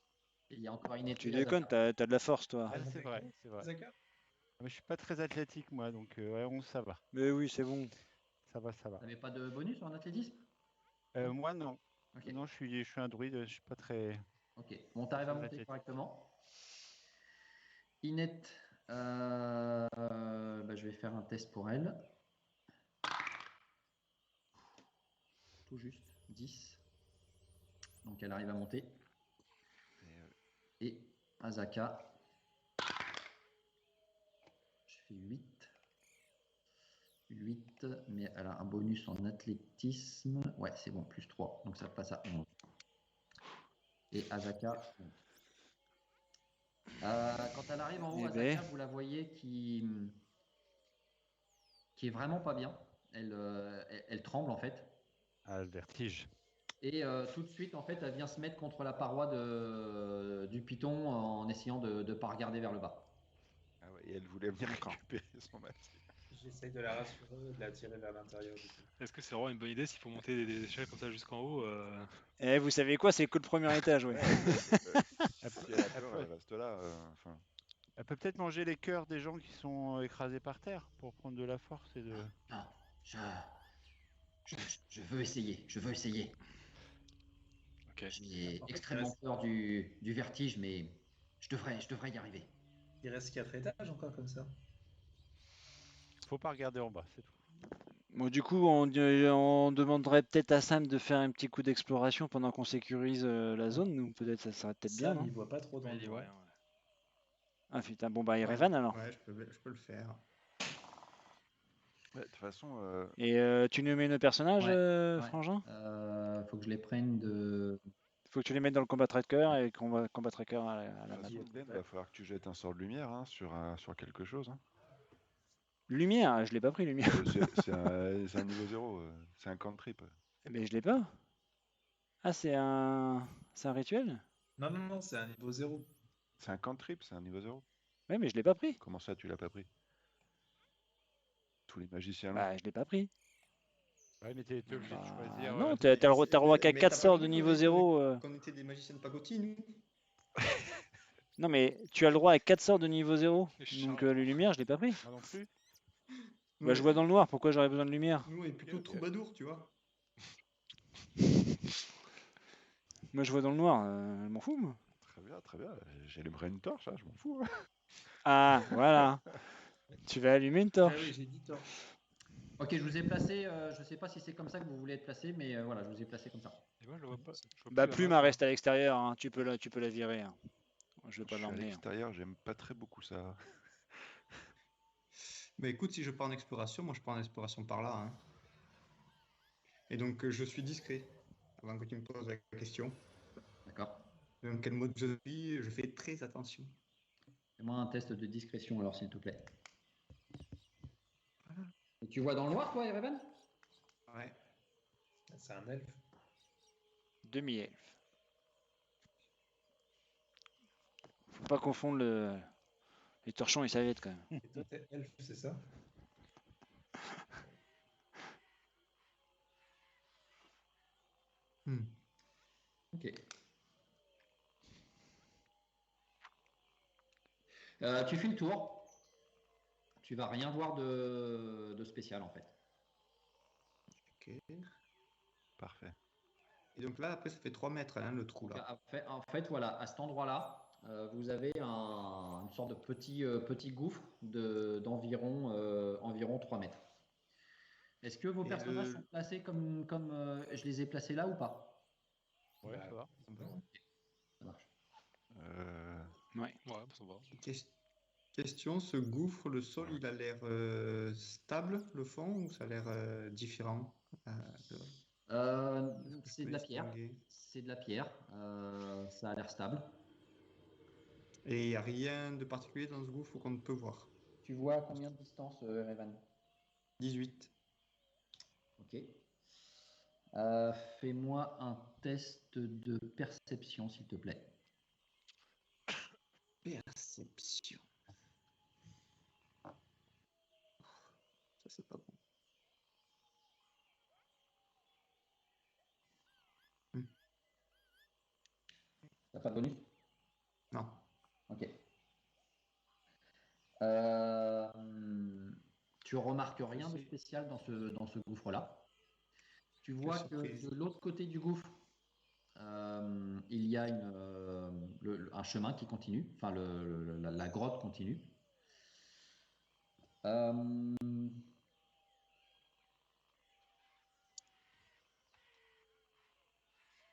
Il y a encore une Tu épée. déconnes, t'as de la force, toi. Ah, c'est vrai, c'est vrai. Zaka Ah, mais je suis pas très athlétique, moi, donc ouais, ça va. Mais oui, c'est bon. Ça va. Vous n'avez pas de bonus en athlétisme? Moi, non. Ok. Non, je suis un druide, je suis pas très. Ok. Bon, t'arrives à Très monter athlétique. correctement. Inette, je vais faire un test pour elle. Tout juste, 10. Donc elle arrive à monter. Et Azaka, je fais 8. 8, mais elle a un bonus en athlétisme. Ouais, c'est bon, plus 3. Donc ça passe à 11. Et Azaka. Quand elle arrive en haut, Azaka, vous la voyez qui est vraiment pas bien. Elle tremble en fait. Ah, le vertige. Et tout de suite, en fait, elle vient se mettre contre la paroi du piton en essayant de ne pas regarder vers le bas. Ah ouais, et elle voulait venir récupérer son matériel. J'essaye de la rassurer et de la tirer vers l'intérieur. Est-ce que c'est vraiment une bonne idée s'il faut monter des échelles comme ça jusqu'en haut Eh, vous savez quoi, c'est que le premier étage, ouais. Si elle a peur, elle reste là. Elle peut peut-être manger les cœurs des gens qui sont écrasés par terre pour prendre de la force et de. Non, je veux essayer. Okay. J'ai extrêmement peur du vertige, mais je devrais y arriver. Il reste 4 étages encore comme ça. Faut pas regarder en bas, c'est tout. Bon, du coup, on demanderait peut-être à Sam de faire un petit coup d'exploration pendant qu'on sécurise la zone. Nous, peut-être, ça serait peut-être bien. Sam, Non il voit pas trop dans le noir. Ah putain, bon bah Erevan alors. Ouais, je peux le faire. Ouais, de toute façon. Et tu nous mets nos personnages, Frangin? Faut que je les prenne de. Faut que tu les mettes dans le combat tracker et combat tracker à la map. Ben, va falloir que tu jettes un sort de lumière hein, sur quelque chose. Hein. Lumière, je l'ai pas pris lumière. C'est un niveau 0, c'est un cantrip. Mais je l'ai pas. Ah, c'est un rituel? Non, c'est un niveau 0. C'est un cantrip, c'est un niveau 0. Oui, mais je l'ai pas pris. Comment ça, tu l'as pas pris? Tous les magiciens. Bah, je l'ai pas pris. Ouais, mais t'es obligé de choisir. Non, t'as le droit qu'à 4 sorts de niveau 0. Qu'on était des magiciens de pagoti, nous. Non, mais tu as le droit à 4 sorts de niveau 0. Donc les lumières, je l'ai pas pris. Moi non plus. Bah, je vois dans le noir, pourquoi j'aurais besoin de lumière? Nous, on est plutôt troubadour, tu vois. Moi, je vois dans le noir, je m'en fous, moi. Très bien. J'allumerai une torche, hein, je m'en fous. Hein. Ah, voilà. Tu vas allumer une Ah oui, torche. j'ai dit torche. Ok, je vous ai placé, je ne sais pas si c'est comme ça que vous voulez être placé, mais voilà, je vous ai placé comme ça. Et moi, je vois pas. Je vois Bah, plus la Plume map, là. reste à l'extérieur, hein. Tu peux la virer, hein. Je vais Je pas suis à l'emmener, hein. l'extérieur, j'aime pas très beaucoup ça. Mais écoute, si je pars en exploration, moi je pars en exploration par là, hein. Et donc je suis discret avant que tu me poses la question. D'accord. Dans quel mode je suis, je fais très attention. Fais-moi un test de discrétion alors, s'il te plaît. Et tu vois dans le noir, toi, Erevan? Ouais. C'est un elfe. Demi-elfe. Faut pas confondre les torchons et savettes quand même. Et toi, t'es elfe, c'est ça? Ok. Tu fais le tour. Tu vas rien voir de spécial en fait. Ok. Parfait. Et donc là, après, ça fait 3 mètres, hein, le trou là. En fait, voilà, à cet endroit-là, vous avez une sorte de petit gouffre d'environ environ 3 mètres. Est-ce que vos Et personnages sont placés comme je les ai placés là ou pas? Ouais, Bah, ça va. Ça marche. Ouais. Ouais, ça va. Question, ce gouffre, le sol, il a l'air stable, le fond, ou ça a l'air différent? Est-ce que je C'est peux de la pierre. distinguer? C'est de la pierre. Ça a l'air stable. Et il n'y a rien de particulier dans ce gouffre qu'on ne peut voir. Tu vois à combien de distance, Revan? 18. Ok. Fais-moi un test de perception, s'il te plaît. Perception. Ça, c'est pas bon. T'as pas de bonus? Non. Ok. Tu remarques rien de spécial dans ce gouffre-là. Tu vois que de l'autre côté du gouffre, il y a un chemin qui continue, enfin la grotte continue.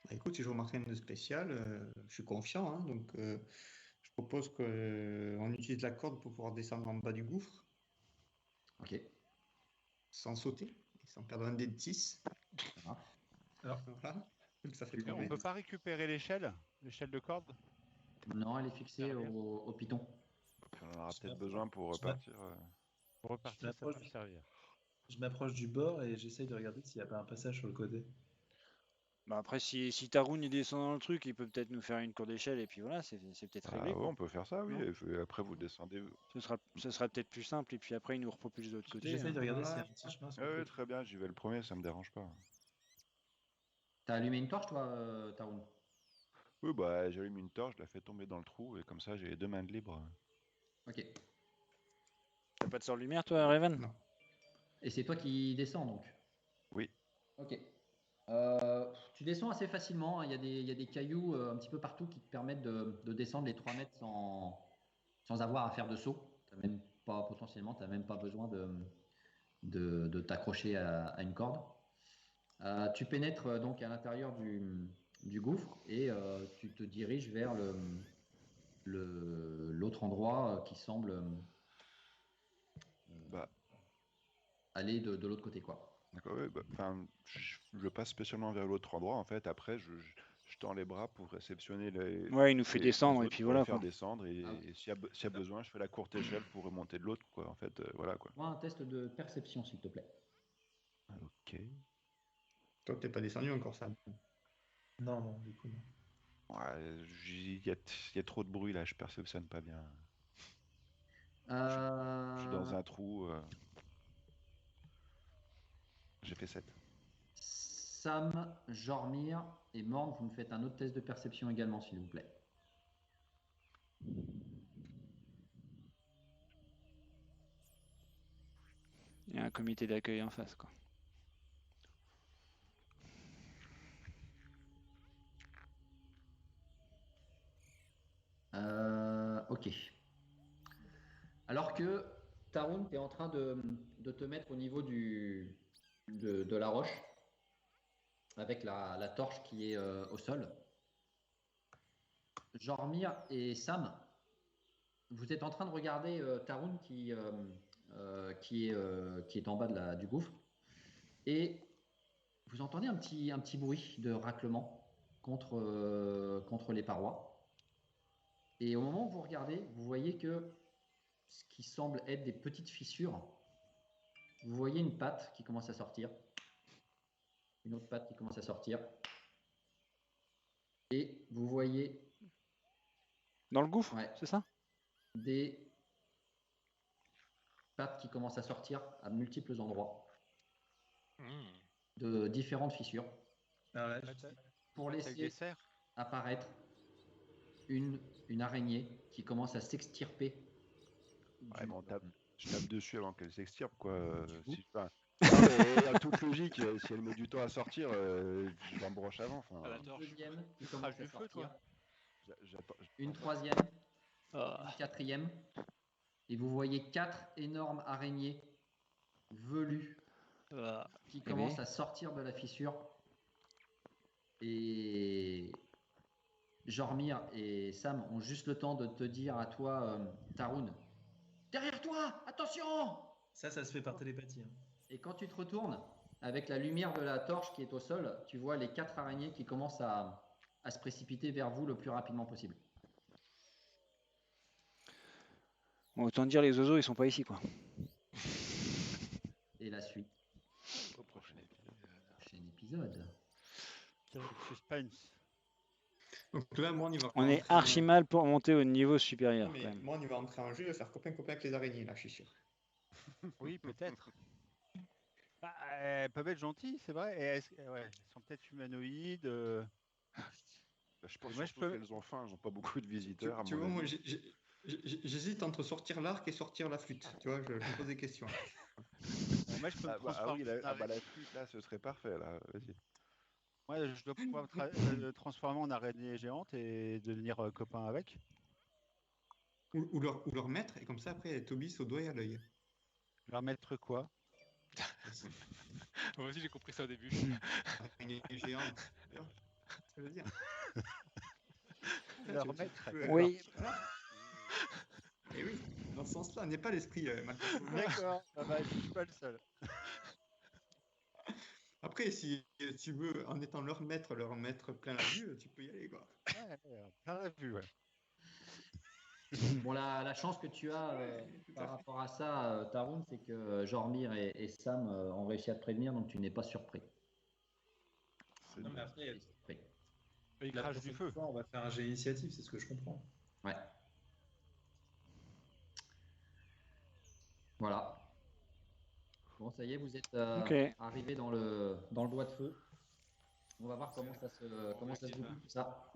Bah, écoute, si je remarque rien de spécial, je suis confiant, hein, donc je propose qu'on utilise la corde pour pouvoir descendre en bas du gouffre. Ok. Sans sauter, et sans perdre un dé de 6. Ça marche. Alors, voilà. Donc ça fait 3 On mètres. peut pas récupérer l'échelle de corde? Non, elle est fixée au piton. Puis on en aura peut-être besoin pour repartir. Pour repartir, ça peut servir. Je m'approche du bord et j'essaye de regarder s'il n'y a pas un passage sur le côté. Bah après, si Tarun il descend dans le truc, il peut peut-être nous faire une cour d'échelle et puis voilà, c'est peut-être réglé. Ouais, Quoi. on peut faire ça, oui. Non. Et puis après, vous descendez. Ce sera peut-être plus simple et puis après, il nous repropulse de l'autre côté. J'essaye de hein. regarder s'il y a un petit chemin sur le Ouais, côté. très bien, j'y vais le premier, ça me dérange pas. T'as allumé une torche, toi, Tarun? Oui, bah j'allume une torche, je la fais tomber dans le trou, et comme ça, j'ai les 2 mains de libre. Ok. T'as pas de sort de lumière, toi, Raven? Non. Et c'est toi qui descends, donc? Oui. Ok. Tu descends assez facilement, hein. Il y a des cailloux un petit peu partout qui te permettent de descendre les 3 mètres sans avoir à faire de saut. Potentiellement, tu n'as même pas besoin de t'accrocher à une corde. Tu pénètres donc à l'intérieur du gouffre et tu te diriges vers l'autre endroit qui semble Bah, aller de l'autre côté, quoi. d'accord, ouais, je passe spécialement vers l'autre endroit, en fait. Après, je tends les bras pour réceptionner Ouais, il nous fait les descendre et autres, puis pour voilà les faire quoi. descendre. Et, Ah, ok. et s'il y a besoin, je fais la courte échelle pour remonter de l'autre, quoi. En fait, voilà, quoi. Moi, un test de perception, s'il te plaît. Ok. Toi, t'es pas descendu encore, ça. Non, non, du coup, non. Ouais, il y a trop de bruit là, je perceptionne pas bien. Je suis dans un trou. J'ai fait 7. Sam, Jormir et Morn, vous me faites un autre test de perception également, s'il vous plaît. Il y a un comité d'accueil en face quoi. Ok. Alors que Tarun, tu es en train de te mettre au niveau de la roche, avec la torche qui est au sol. Jormir et Sam, vous êtes en train de regarder Tarun qui est en bas du gouffre. Et vous entendez un petit bruit de raclement contre les parois. Et au moment où vous regardez, vous voyez que ce qui semble être des petites fissures, vous voyez une patte qui commence à sortir. Une autre patte qui commence à sortir. Et vous voyez... Dans le gouffre, Ouais. c'est ça? Des pattes qui commencent à sortir à multiples endroits. De différentes fissures. Ah ouais. Pour laisser apparaître une araignée qui commence à s'extirper. Ouais, bon, je tape dessus avant qu'elle s'extirpe, quoi. Non, mais en toute logique, si elle met du temps à sortir, je l'embroche avant. Une deuxième qui commence à sortir. Une J'attends. troisième. Une quatrième. Et vous voyez 4 énormes araignées velues qui commencent à sortir de la fissure. Et Jormir et Sam ont juste le temps de te dire à toi, Tarun, derrière toi, attention! Ça se fait par télépathie. Hein. Et quand tu te retournes, avec la lumière de la torche qui est au sol, tu vois les 4 araignées qui commencent à se précipiter vers vous le plus rapidement possible. Bon, autant dire les oiseaux, ils sont pas ici, quoi. Et la suite. Au prochain épisode. Suspense. Donc là, moi, on est archi mal pour monter au niveau supérieur. Mais quand même. moi, on y va entrer en jeu et faire copain-copain avec les araignées, là, je suis sûr. Oui, peut-être. Elles peuvent être gentilles, c'est vrai. Et elles sont peut-être humanoïdes. Je pense qu'elles ont faim, elles n'ont pas beaucoup de visiteurs. Tu vois, moi, j'hésite entre sortir l'arc et sortir la flûte. Tu vois, je me pose des questions. Moi, je peux me transformer. La flûte, là, ce serait parfait, là. Vas-y. Ouais, je dois pouvoir me transformer en araignée géante et devenir copain avec. Ou leur mettre, et comme ça, après, Tobis au doigt et à l'œil. Leur mettre quoi? Moi aussi, j'ai compris ça au début. Araignée géante. Ça veut dire. Leur mettre. Oui. Et oui, dans ce sens-là, n'est pas l'esprit mal. D'accord, je suis pas le seul. Après, si tu veux, en étant leur mettre plein la vue, tu peux y aller, quoi. Ouais, plein la vue, ouais. Bon, la chance que tu as par rapport à ça, Tarun, c'est que Jormir et Sam ont réussi à te prévenir, donc tu n'es pas surpris. Non, mais après, il crache du feu. On va faire un jet initiative, c'est ce que je comprends. Ouais. Voilà. Bon, ça y est, vous êtes arrivé dans le bois de feu. On va voir comment ça se goupille tout ça.